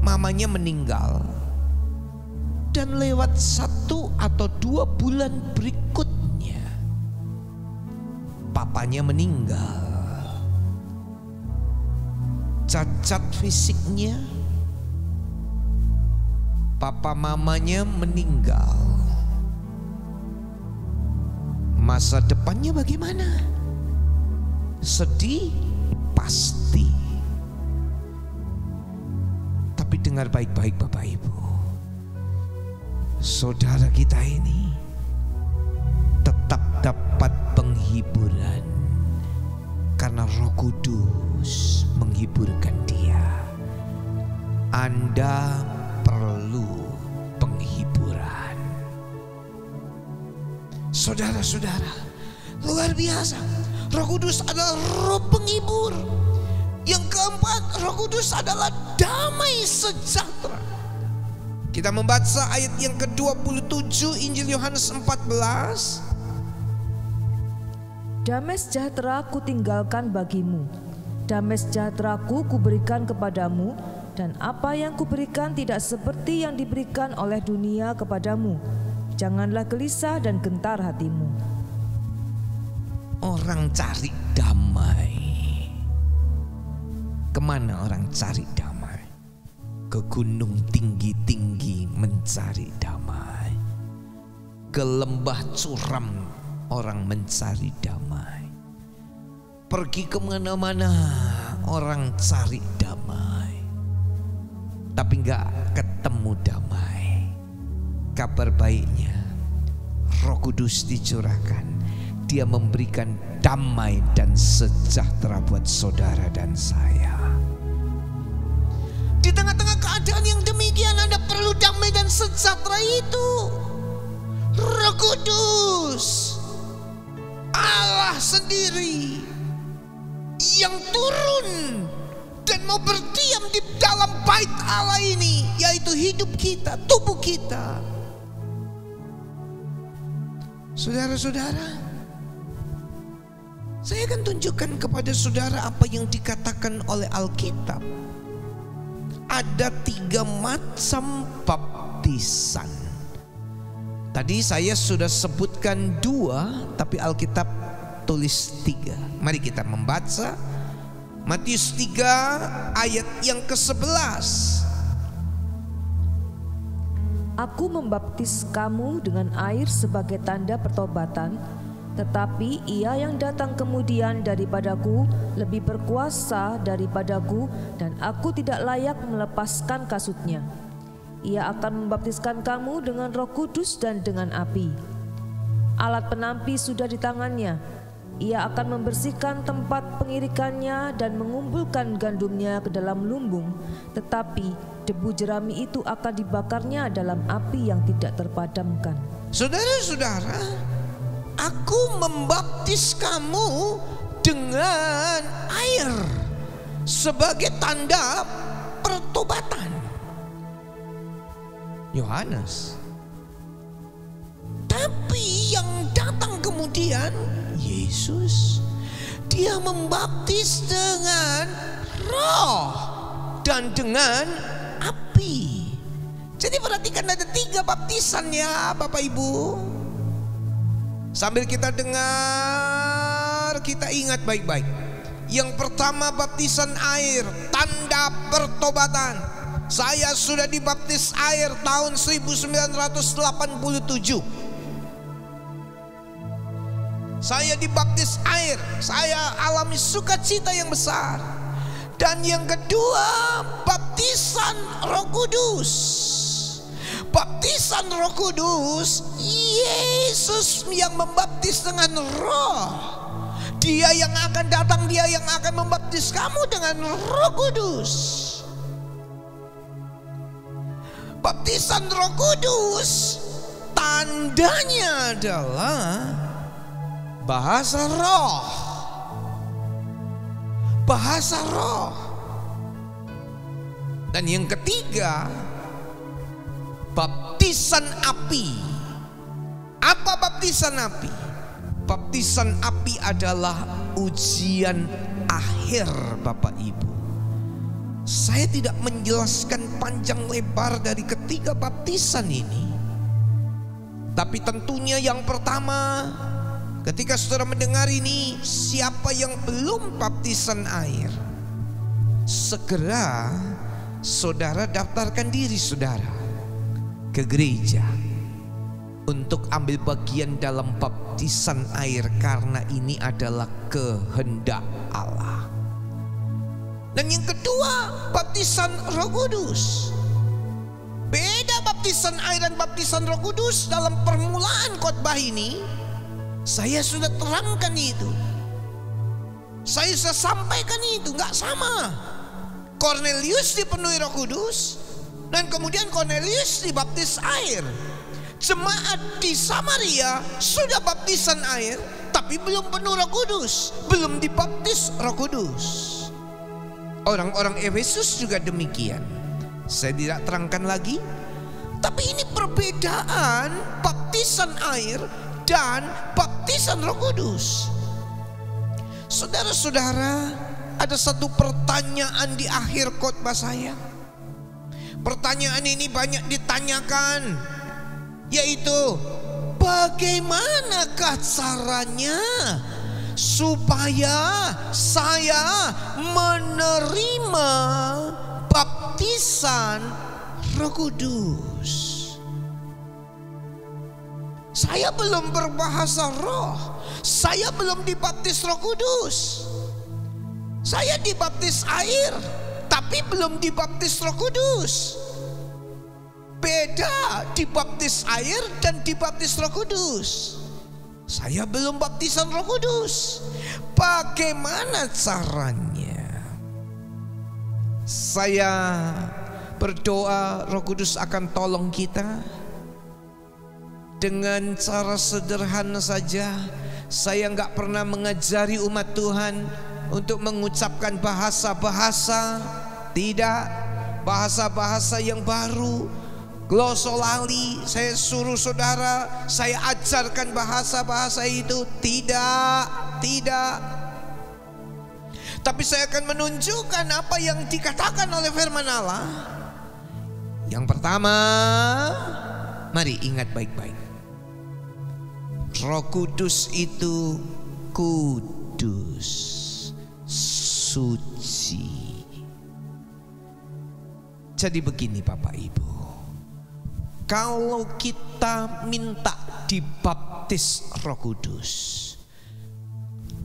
mamanya meninggal. Dan lewat 1 atau 2 bulan berikutnya, papanya meninggal. Cacat fisiknya, papa mamanya meninggal. Masa depannya bagaimana? Sedih pasti. Tapi dengar baik-baik Bapak Ibu, saudara kita ini tetap dapat penghiburan karena Roh Kudus menghiburkan dia. Anda perlu penghiburan. Saudara-saudara, luar biasa. Roh Kudus adalah Roh penghibur. Yang keempat, Roh Kudus adalah damai sejahtera. Kita membaca ayat yang ke-27 Injil Yohanes 14. Damai sejahtera ku tinggalkan bagimu, damai sejahtera-Ku kuberikan kepadamu, dan apa yang kuberikan tidak seperti yang diberikan oleh dunia kepadamu. Janganlah gelisah dan gentar hatimu. Orang cari damai. Kemana orang cari damai? Ke gunung tinggi-tinggi mencari damai. Ke lembah curam orang mencari damai. Pergi kemana-mana orang cari damai, tapi gak ketemu damai. Kabar baiknya, Roh Kudus dicurahkan. Dia memberikan damai dan sejahtera buat saudara dan saya. Di tengah-tengah keadaan yang demikian, Anda perlu damai dan sejahtera itu. Roh Kudus, Allah sendiri yang turun dan mau berdiam di dalam bait Allah ini, yaitu hidup kita, tubuh kita. Saudara-saudara, saya akan tunjukkan kepada saudara apa yang dikatakan oleh Alkitab. Ada 3 macam baptisan. Tadi saya sudah sebutkan 2, tapi Alkitab tulis 3. Mari kita membaca Matius 3 ayat yang ke-11. Aku membaptis kamu dengan air sebagai tanda pertobatan, tetapi Ia yang datang kemudian daripadaku lebih berkuasa daripadaku, dan aku tidak layak melepaskan kasutnya. Ia akan membaptiskan kamu dengan Roh Kudus dan dengan api. Alat penampi sudah di tangannya. Ia akan membersihkan tempat pengirikannya dan mengumpulkan gandumnya ke dalam lumbung, tetapi debu jerami itu akan dibakarnya dalam api yang tidak terpadamkan. Saudara-saudara, aku membaptis kamu dengan air sebagai tanda pertobatan. Yohanes. Tapi yang datang kemudian Yesus, dia membaptis dengan roh dan dengan api. Jadi perhatikan, ada 3 baptisan ya Bapak Ibu. Sambil kita dengar, kita ingat baik-baik. Yang pertama baptisan air, tanda pertobatan. Saya sudah dibaptis air tahun 1987. Saya dibaptis air, saya alami sukacita yang besar. Dan yang kedua, baptisan Roh Kudus. Baptisan Roh Kudus, Yesus yang membaptis dengan roh. Dia yang akan datang, dia yang akan membaptis kamu dengan Roh Kudus. Baptisan Roh Kudus, tandanya adalah bahasa roh. Bahasa roh. Dan yang ketiga, baptisan api. Apa baptisan api? Baptisan api adalah ujian akhir Bapak Ibu. Saya tidak menjelaskan panjang lebar dari ketiga baptisan ini. Tapi tentunya yang pertama, ketika saudara mendengar ini, siapa yang belum baptisan air, segera saudara daftarkan diri saudara ke gereja untuk ambil bagian dalam baptisan air, karena ini adalah kehendak Allah. Dan yang kedua, baptisan Roh Kudus. Beda baptisan air dan baptisan Roh Kudus. Dalam permulaan khotbah ini saya sudah terangkan itu. Saya sudah sampaikan itu, nggak sama. Cornelius dipenuhi Roh Kudus dan kemudian Cornelius dibaptis air. Jemaat di Samaria sudah baptisan air tapi belum penuh Roh Kudus, belum dibaptis Roh Kudus. Orang-orang Efesus juga demikian. Saya tidak terangkan lagi. Tapi ini perbedaan baptisan air dan baptisan Roh Kudus. Saudara-saudara, ada satu pertanyaan di akhir khotbah saya. Pertanyaan ini banyak ditanyakan, yaitu bagaimanakah caranya supaya saya menerima baptisan Roh Kudus? Saya belum berbahasa roh, saya belum dibaptis Roh Kudus. Saya dibaptis air tapi belum dibaptis Roh Kudus. Beda dibaptis air dan dibaptis Roh Kudus. Saya belum baptisan Roh Kudus. Bagaimana caranya? Saya berdoa Roh Kudus akan tolong kita dengan cara sederhana saja. Saya nggak pernah mengajari umat Tuhan untuk mengucapkan bahasa-bahasa, tidak, bahasa-bahasa yang baru, glosolali. Saya suruh saudara, saya ajarkan bahasa-bahasa itu, tidak. Tapi saya akan menunjukkan apa yang dikatakan oleh firman Allah. Yang pertama, mari ingat baik-baik. Roh Kudus itu kudus, suci. Jadi begini Bapak Ibu, kalau kita minta dibaptis Roh Kudus,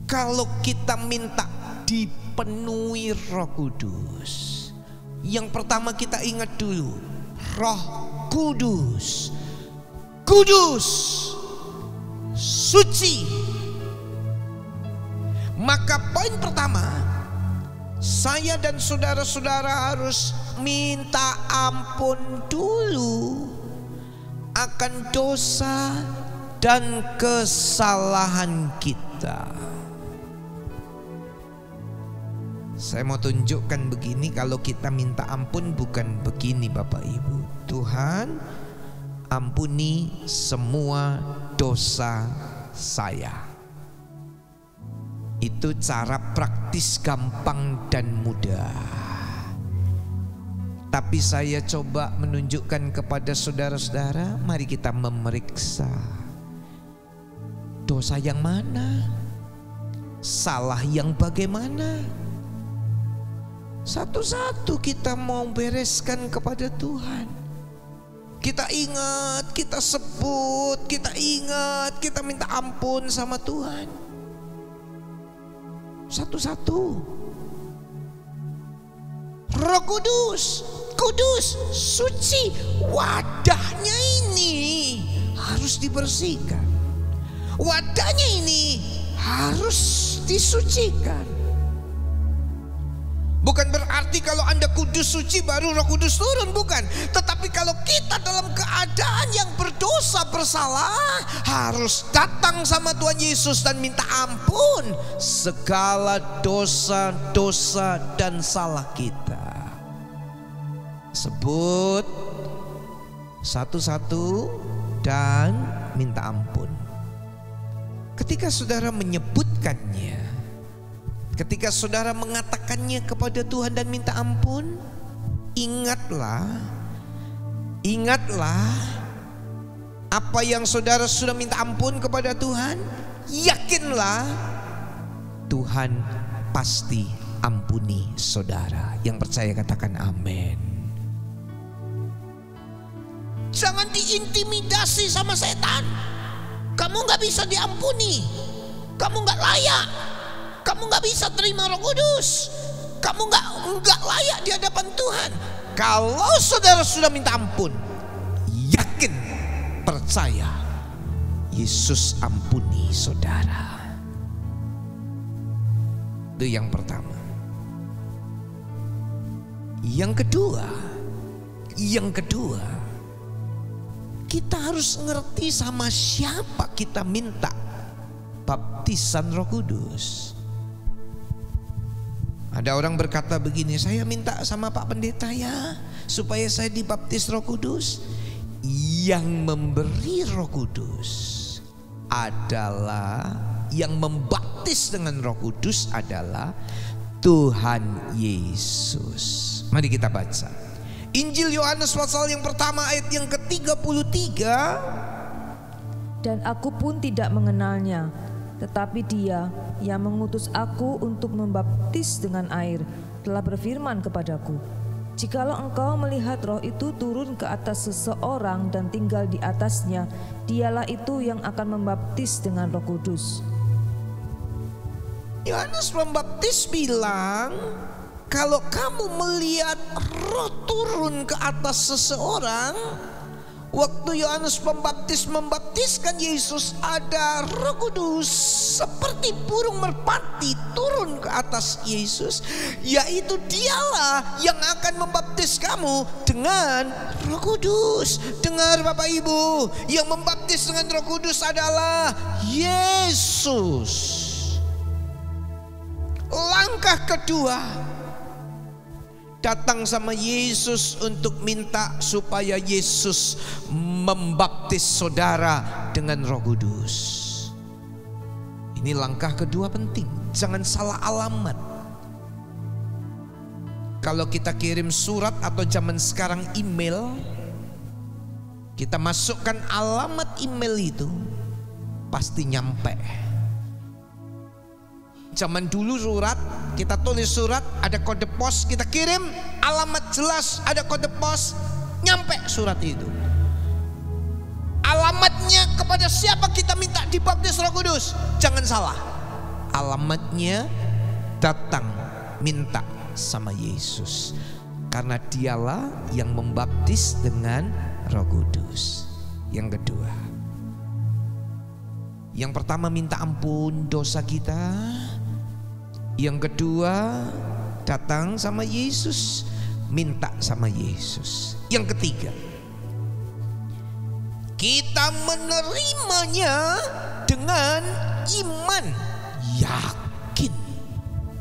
kalau kita minta dipenuhi Roh Kudus, yang pertama kita ingat dulu, Roh Kudus, kudus, suci. Maka poin pertama, saya dan saudara-saudara harus minta ampun dulu akan dosa dan kesalahan kita. Saya mau tunjukkan begini, kalau kita minta ampun bukan begini Bapak Ibu. Tuhan, ampuni semua dosa saya. Itu cara praktis gampang dan mudah. Tapi saya coba menunjukkan kepada saudara-saudara, mari kita memeriksa dosa yang mana, salah yang bagaimana. Satu-satu kita mau bereskan kepada Tuhan. Kita ingat, kita sebut, kita ingat, kita minta ampun sama Tuhan. Satu-satu. Roh Kudus, kudus, suci. Wadahnya ini harus dibersihkan. Wadahnya ini harus disucikan. Bukan berarti kalau Anda kudus suci baru Roh Kudus turun, bukan. Tetapi kalau kita dalam keadaan yang berdosa bersalah, harus datang sama Tuhan Yesus dan minta ampun segala dosa-dosa dan salah kita. Sebut satu-satu dan minta ampun. Ketika saudara menyebutkannya, ketika saudara mengatakannya kepada Tuhan dan minta ampun, ingatlah apa yang saudara sudah minta ampun kepada Tuhan. Yakinlah Tuhan pasti ampuni saudara. Yang percaya katakan amin. Jangan diintimidasi sama setan. Kamu gak bisa diampuni, kamu gak layak, kamu gak bisa terima Roh Kudus, kamu gak layak di hadapan Tuhan. Kalau saudara sudah minta ampun, yakin, percaya, Yesus ampuni saudara. Itu yang pertama. Yang kedua, kita harus ngerti sama siapa kita minta baptisan Roh Kudus. Ada orang berkata begini, saya minta sama Pak Pendeta ya, supaya saya dibaptis Roh Kudus. Yang memberi Roh Kudus adalah, yang membaptis dengan Roh Kudus adalah Tuhan Yesus. Mari kita baca Injil Yohanes pasal yang pertama ayat yang ke-33. Dan aku pun tidak mengenalnya, tetapi Dia yang mengutus aku untuk membaptis dengan air telah berfirman kepadaku, jikalau engkau melihat roh itu turun ke atas seseorang dan tinggal di atasnya, dialah itu yang akan membaptis dengan Roh Kudus. Yohanes Pembaptis bilang, kalau kamu melihat roh turun ke atas seseorang, waktu Yohanes Pembaptis membaptiskan Yesus, ada Roh Kudus seperti burung merpati turun ke atas Yesus, yaitu dialah yang akan membaptis kamu dengan Roh Kudus. Dengar Bapak Ibu, yang membaptis dengan Roh Kudus adalah Yesus. Langkah kedua, datang sama Yesus untuk minta supaya Yesus membaptis saudara dengan Roh Kudus. Ini langkah kedua penting. Jangan salah alamat. Kalau kita kirim surat atau zaman sekarang email, kita masukkan alamat email itu, pasti nyampe. Zaman dulu surat, kita tulis surat, ada kode pos, kita kirim, alamat jelas, ada kode pos, nyampe surat itu. Alamatnya kepada siapa kita minta dibaptis Roh Kudus? Jangan salah. Alamatnya datang minta sama Yesus, karena dialah yang membaptis dengan Roh Kudus. Yang kedua, yang pertama minta ampun dosa kita. Yang kedua, datang sama Yesus, minta sama Yesus. Yang ketiga, kita menerimanya dengan iman, yakin,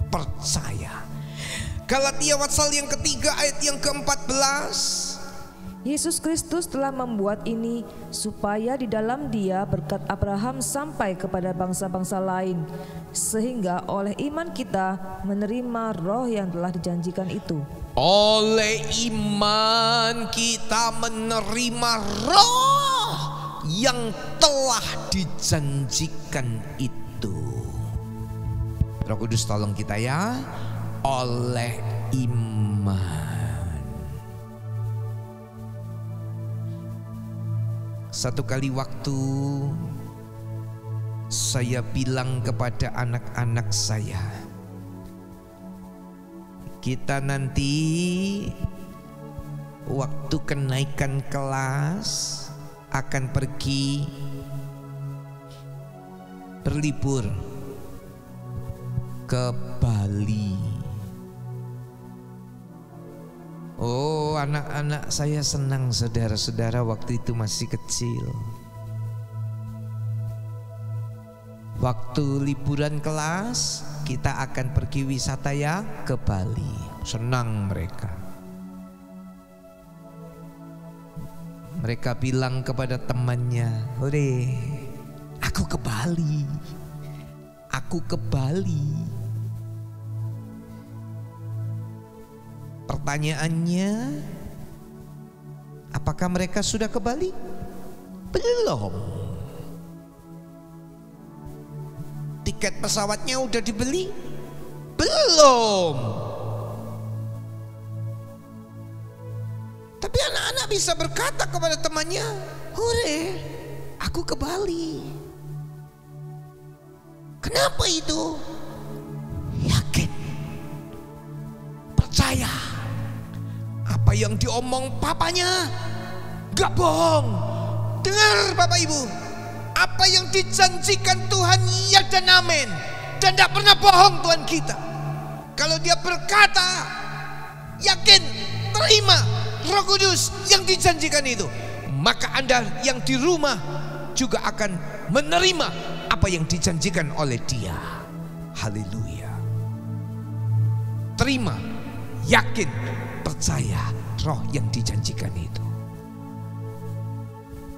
percaya. Galatia pasal yang ketiga ayat yang ke-14. Yesus Kristus telah membuat ini supaya di dalam Dia berkat Abraham sampai kepada bangsa-bangsa lain, sehingga oleh iman kita menerima roh yang telah dijanjikan itu. Oleh iman kita menerima roh yang telah dijanjikan itu. Roh Kudus tolong kita ya. Oleh iman. Satu kali waktu saya bilang kepada anak-anak saya, kita nanti waktu kenaikan kelas akan pergi berlibur ke Bali. Oh, anak-anak saya senang, saudara-saudara, waktu itu masih kecil. Waktu liburan kelas, kita akan pergi wisata ya ke Bali. Senang mereka. Mereka bilang kepada temannya, "Ore, aku ke Bali. Aku ke Bali." Pertanyaannya, apakah mereka sudah ke Bali? Belum. Tiket pesawatnya udah dibeli? Belum. Tapi anak-anak bisa berkata kepada temannya, "Hore, aku ke Bali." Kenapa itu? Yakin, percaya. Apa yang diomong papanya gak bohong. Dengar Bapak Ibu, apa yang dijanjikan Tuhan ya dan amin. Dan gak pernah bohong Tuhan kita. Kalau dia berkata, yakin, terima Roh Kudus yang dijanjikan itu, maka Anda yang di rumah juga akan menerima apa yang dijanjikan oleh Dia. Haleluya. Terima, yakin, percaya roh yang dijanjikan itu.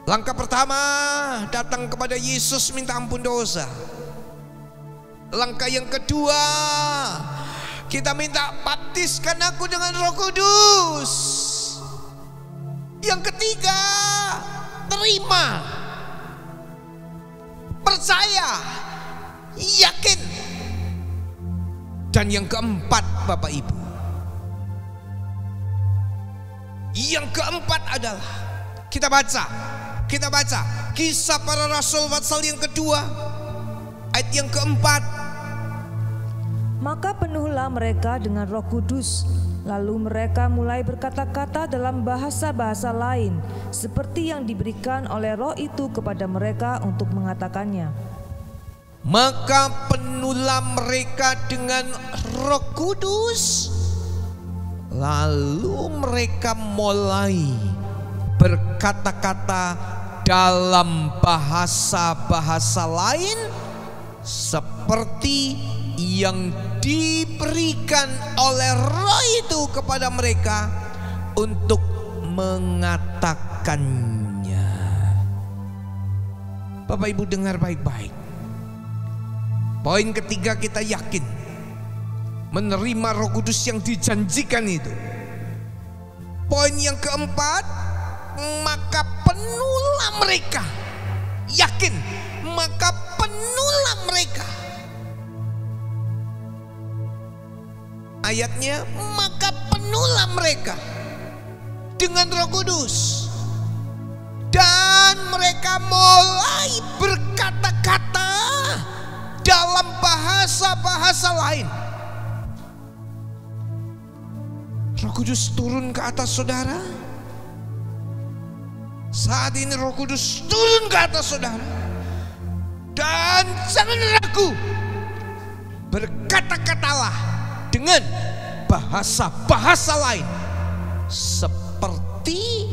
Langkah pertama, datang kepada Yesus minta ampun dosa. Langkah yang kedua, kita minta baptiskan aku dengan Roh Kudus. Yang ketiga, terima, percaya, yakin. Dan yang keempat, Bapak Ibu, yang keempat adalah kita baca Kisah Para Rasul pasal yang kedua ayat yang keempat. Maka penuhlah mereka dengan Roh Kudus, lalu mereka mulai berkata-kata dalam bahasa-bahasa lain, seperti yang diberikan oleh Roh itu kepada mereka untuk mengatakannya. Maka penuhlah mereka dengan Roh Kudus, lalu mereka mulai berkata-kata dalam bahasa-bahasa lain seperti yang diberikan oleh Roh itu kepada mereka untuk mengatakannya. Bapak Ibu dengar baik-baik. Poin ketiga, kita yakin menerima Roh Kudus yang dijanjikan itu. Poin yang keempat, maka penuhlah mereka. Yakin, maka penuhlah mereka. Ayatnya, maka penuhlah mereka dengan Roh Kudus, dan mereka mulai berkata-kata dalam bahasa-bahasa lain. Roh Kudus turun ke atas saudara. Saat ini Roh Kudus turun ke atas saudara. Dan jangan ragu, berkata-katalah dengan bahasa-bahasa lain seperti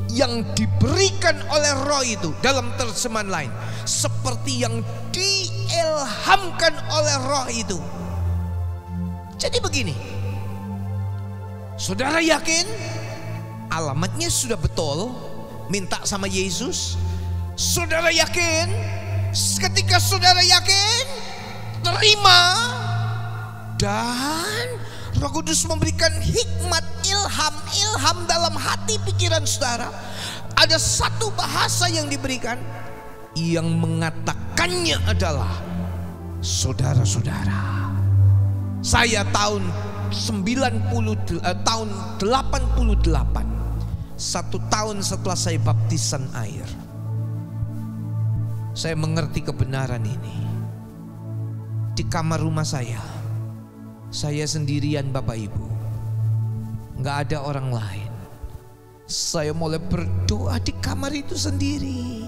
yang diberikan oleh Roh itu. Dalam terjemahan lain, seperti yang diilhamkan oleh Roh itu. Jadi begini, saudara yakin alamatnya sudah betul, minta sama Yesus? Saudara yakin? Ketika saudara yakin, terima, dan Roh Kudus memberikan hikmat, ilham dalam hati pikiran saudara. Ada satu bahasa yang diberikan, yang mengatakannya adalah saudara-saudara. Saya tahun 88, 1 tahun setelah saya baptisan air, saya mengerti kebenaran ini. Di kamar rumah saya sendirian Bapak Ibu, nggak ada orang lain. Saya mulai berdoa di kamar itu sendiri.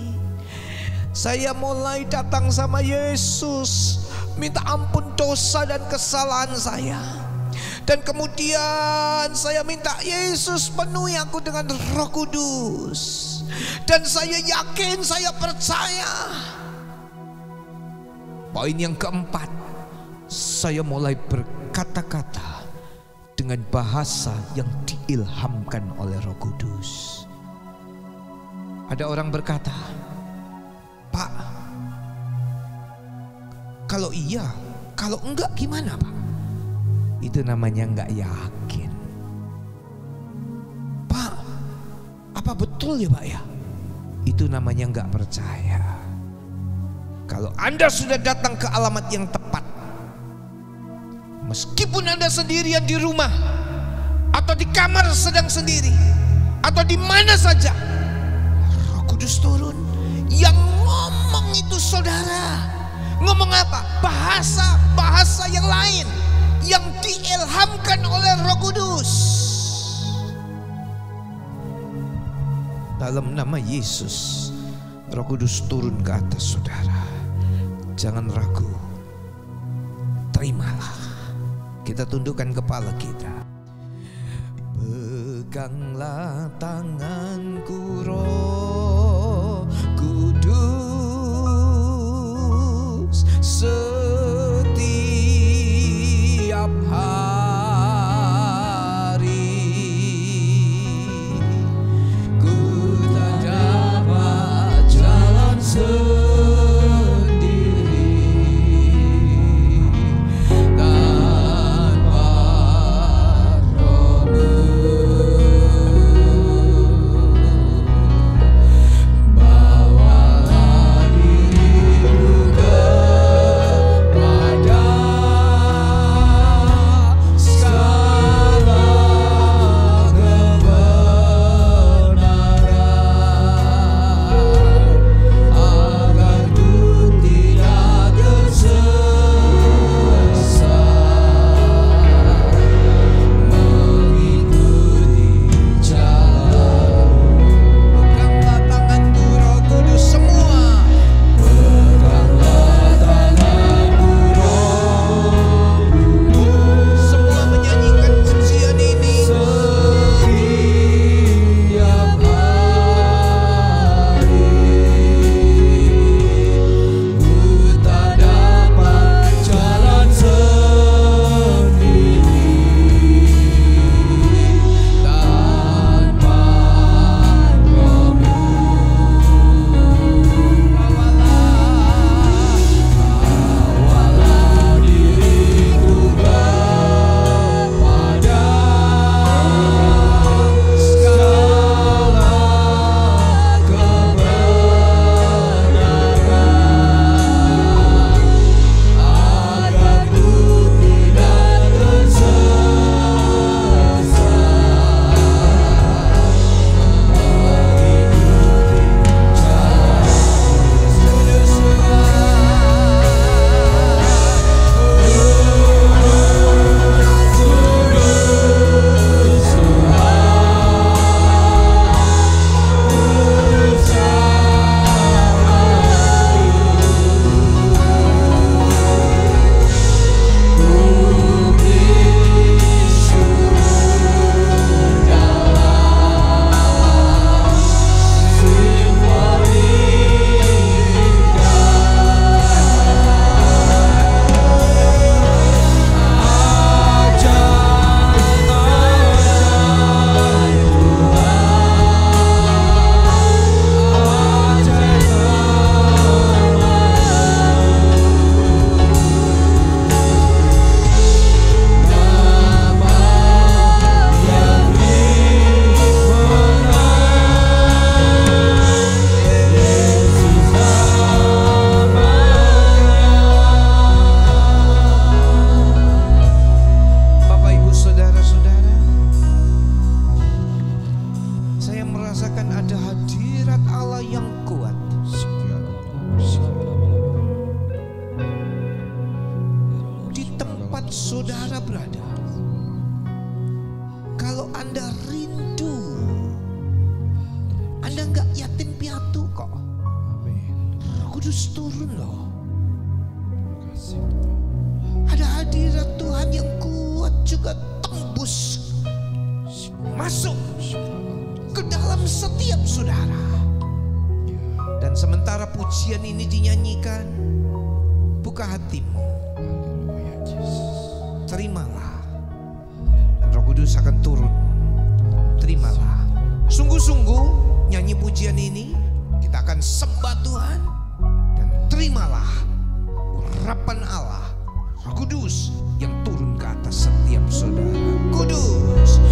Saya mulai datang sama Yesus, minta ampun dosa dan kesalahan saya. Dan kemudian saya minta Yesus penuhi aku dengan Roh Kudus. Dan saya yakin, saya percaya. Poin yang keempat, saya mulai berkata-kata dengan bahasa yang diilhamkan oleh Roh Kudus. Ada orang berkata, Pak, kalau iya, kalau enggak gimana Pak? Itu namanya enggak yakin. Pak, apa betul ya Pak ya? Itu namanya enggak percaya. Kalau Anda sudah datang ke alamat yang tepat, meskipun Anda sendirian di rumah, atau di kamar sedang sendiri, atau di mana saja, Roh Kudus turun. Yang ngomong itu saudara. Ngomong apa? Bahasa yang lain yang diilhamkan oleh Roh Kudus. Dalam nama Yesus, Roh Kudus turun ke atas saudara. Jangan ragu, terimalah. Kita tundukkan kepala kita. Peganglah tanganku Roh Kudus setiap hari. Ku tak dapat jalan sendiri tanpa Roh-Mu. Anda nggak yatim piatu kok. Amin. Roh Kudus turun loh. Kasih. Ada hadirat Tuhan yang kuat juga tembus masuk ke dalam setiap saudara. Dan sementara pujian ini dinyanyikan, buka hatimu, Haleluya, Yesus. terimalah. Dan Roh Kudus akan turun. Terimalah. Sungguh-sungguh nyanyi pujian ini, kita akan sembah Tuhan. Dan terimalah urapan Allah, Roh Kudus yang turun ke atas setiap saudara. Kudus,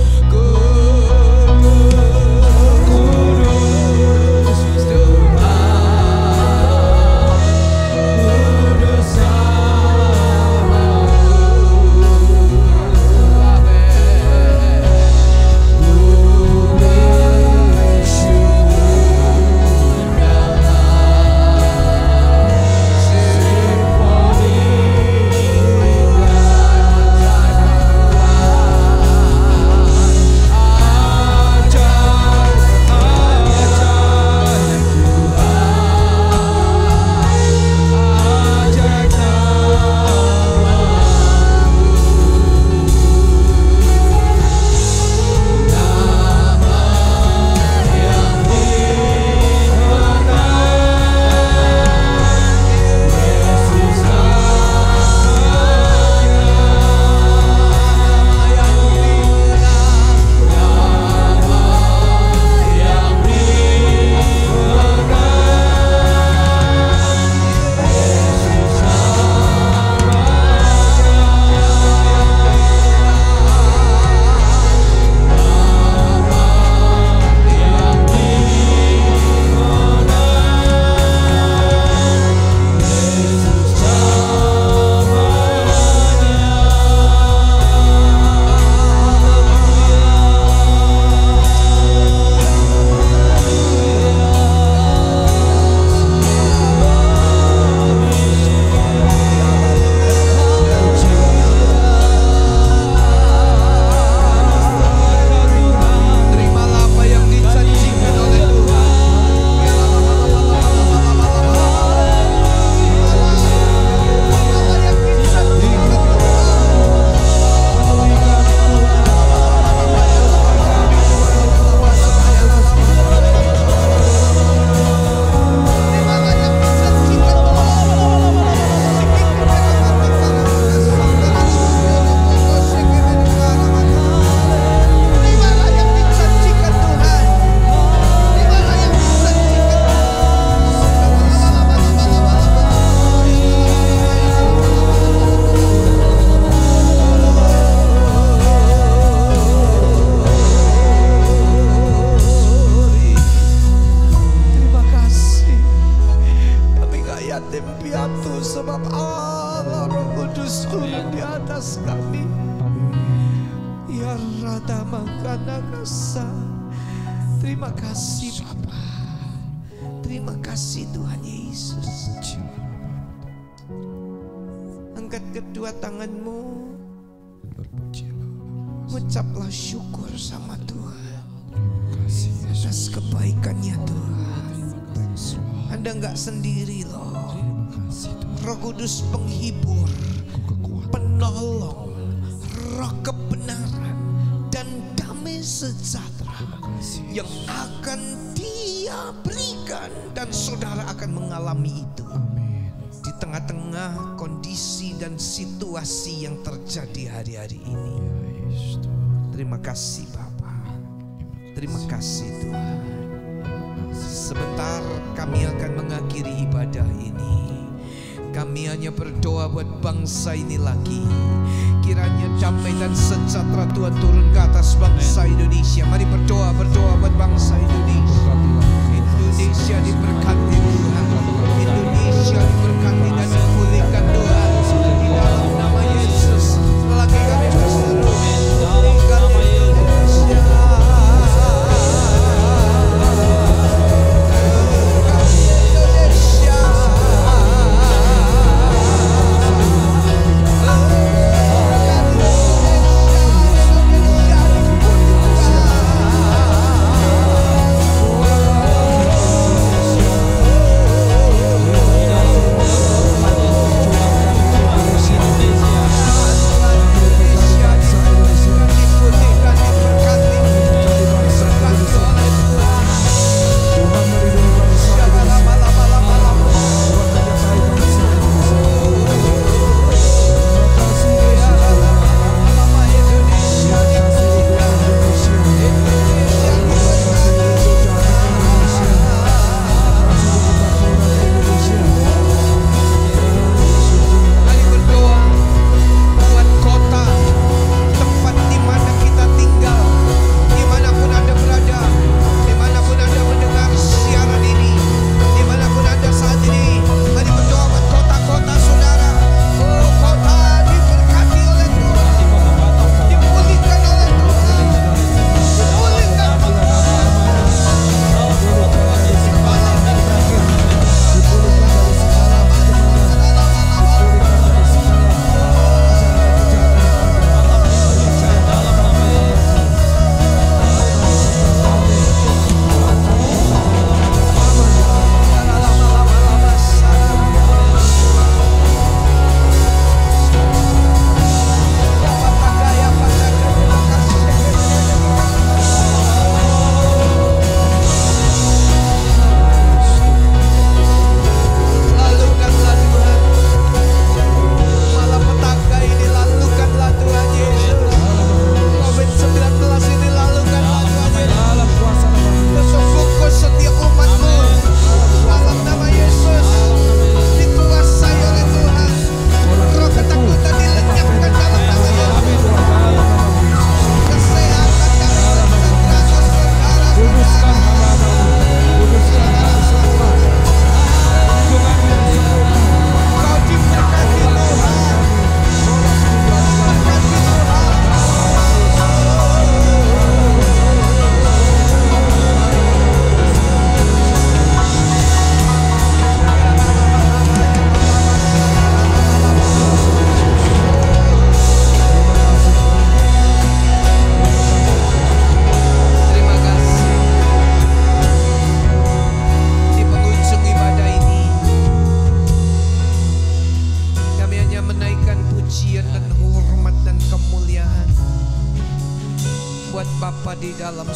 Terima kasih Bapa. Terima kasih Tuhan Yesus. Angkat kedua tanganmu, ucaplah syukur sama Tuhan atas kebaikannya Tuhan. Anda nggak sendiri loh. Roh Kudus penghibur, penolong, roh kebenaran dan damai sejahtera yang akan Dia berikan, dan saudara akan mengalami itu di tengah-tengah kondisi dan situasi yang terjadi hari-hari ini. Terima kasih Bapa. Terima kasih Tuhan. Sebentar kami akan mengakhiri ibadah ini. Kami hanya berdoa buat bangsa ini lagi. Kiranya damai dan sejahtera Tuhan turun ke atas bangsa Indonesia. Mari berdoa buat bangsa Indonesia. Indonesia diberkati Tuhan. Indonesia diberkati dan dipulihkan Tuhan. Di dalam nama Yesus. Lagi kami berseru. Pulihkan Indonesia. Indonesia.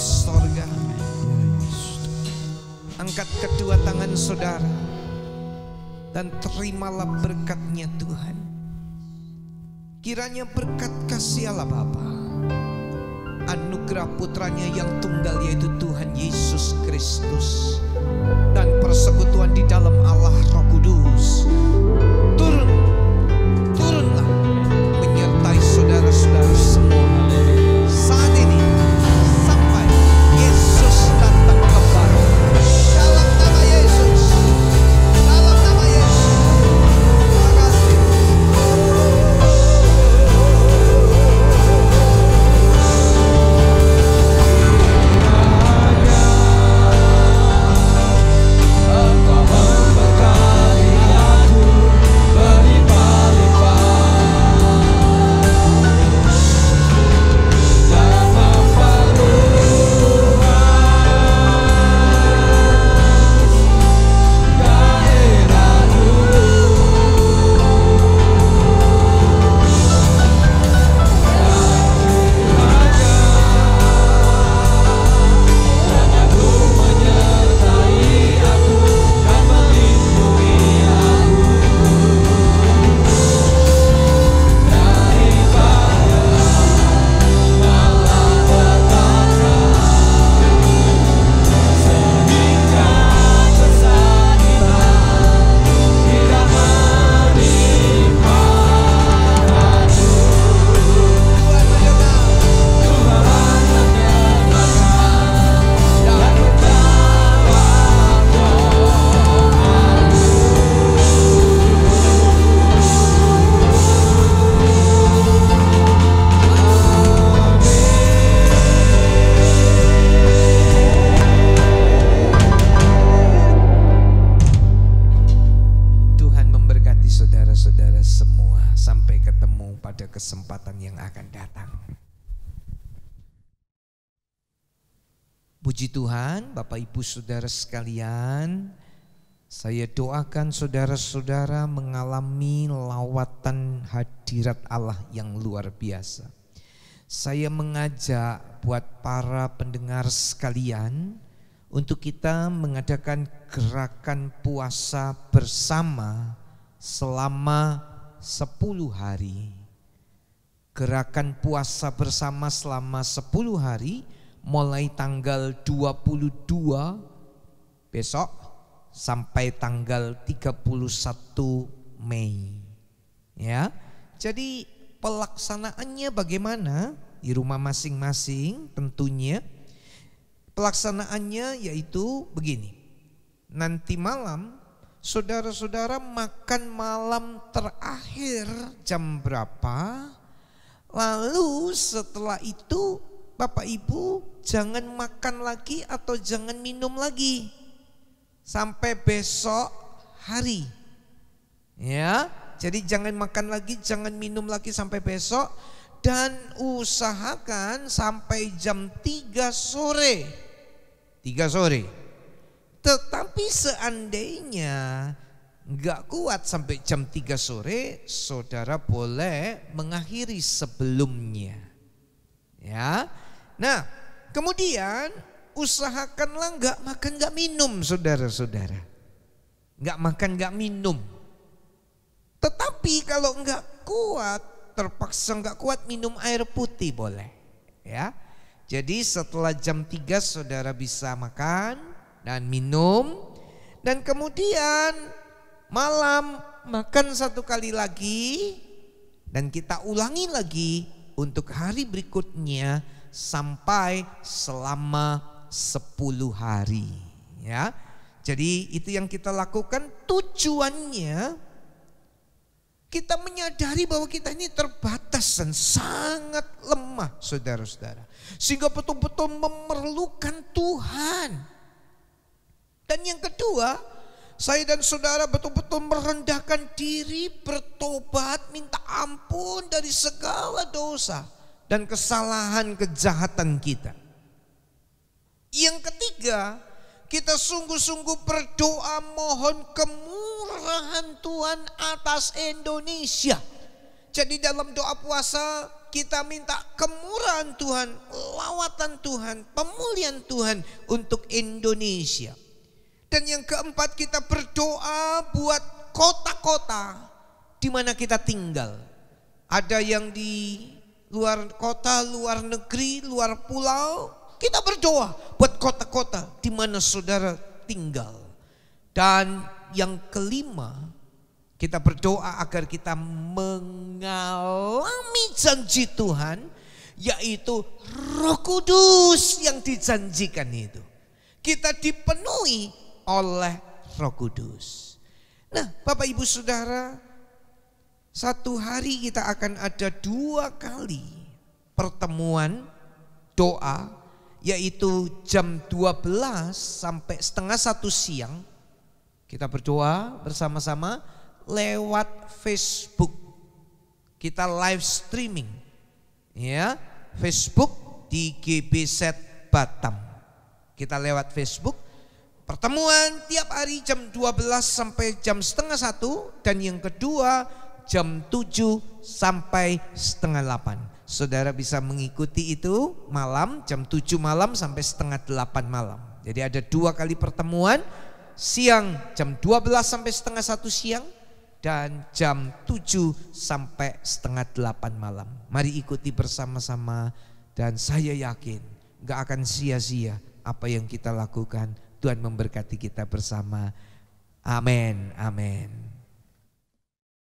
sorga. Angkat kedua tangan saudara dan terimalah berkat-Nya Tuhan. Kiranya berkat kasih Allah Bapa, anugerah putranya yang tunggal yaitu Tuhan Yesus Kristus, dan persekutuan di dalam Allah Roh Kudus turunlah menyertai saudara-saudara semua saat ini sampai Yesus datang kembali. Dalam nama Yesus, dalam nama Yesus. Terima kasih. Kesempatan yang akan datang. Puji Tuhan, Bapak Ibu Saudara sekalian, saya doakan saudara-saudara mengalami lawatan hadirat Allah yang luar biasa. Saya mengajak buat para pendengar sekalian untuk kita mengadakan gerakan puasa bersama selama 10 hari. Gerakan puasa bersama selama 10 hari mulai tanggal 22 besok sampai tanggal 31 Mei. Ya. Jadi pelaksanaannya bagaimana? Di rumah masing-masing tentunya. Pelaksanaannya yaitu begini. Nanti malam saudara-saudara makan malam terakhir jam berapa? Lalu setelah itu Bapak Ibu jangan makan lagi atau jangan minum lagi sampai besok hari. Ya, jadi jangan makan lagi, jangan minum lagi sampai besok, dan usahakan sampai jam 3 sore. 3 sore. Tetapi seandainya nggak kuat sampai jam 3 sore, saudara boleh mengakhiri sebelumnya. Ya. Nah, kemudian usahakanlah nggak makan nggak minum, saudara-saudara. Nggak makan nggak minum. Tetapi kalau nggak kuat, terpaksa nggak kuat, minum air putih boleh. Ya. Jadi setelah jam 3 saudara bisa makan dan minum, dan kemudian malam makan 1 kali lagi, dan kita ulangi lagi untuk hari berikutnya sampai selama 10 hari. Ya, jadi itu yang kita lakukan. Tujuannya kita menyadari bahwa kita ini terbatas dan sangat lemah, saudara-saudara, sehingga betul-betul memerlukan Tuhan. Dan yang kedua, saya dan saudara betul-betul merendahkan diri, bertobat, minta ampun dari segala dosa dan kesalahan kejahatan kita. Yang ketiga, kita sungguh-sungguh berdoa mohon kemurahan Tuhan atas Indonesia. Jadi dalam doa puasa kita minta kemurahan Tuhan, lawatan Tuhan, pemulihan Tuhan untuk Indonesia. Dan yang keempat, kita berdoa buat kota-kota di mana kita tinggal. Ada yang di luar kota, luar negeri, luar pulau. Kita berdoa buat kota-kota di mana saudara tinggal. Dan yang kelima, kita berdoa agar kita mengalami janji Tuhan, yaitu Roh Kudus yang dijanjikan itu. Kita dipenuhi oleh Roh Kudus. Nah, Bapak Ibu Saudara, satu hari kita akan ada 2 kali pertemuan doa, yaitu jam 12 sampai setengah 1 siang. Kita berdoa bersama-sama lewat Facebook. Kita live streaming, ya, Facebook di GBZ Batam. Kita lewat Facebook. Pertemuan tiap hari jam 12 sampai jam setengah 1. Dan yang kedua jam 7 sampai setengah 8. Saudara bisa mengikuti itu malam, jam 7 malam sampai setengah 8 malam. Jadi ada 2 kali pertemuan. Siang jam 12 sampai setengah 1 siang. Dan jam 7 sampai setengah 8 malam. Mari ikuti bersama-sama. Dan saya yakin gak akan sia-sia apa yang kita lakukan. Tuhan memberkati kita bersama. Amin, amin.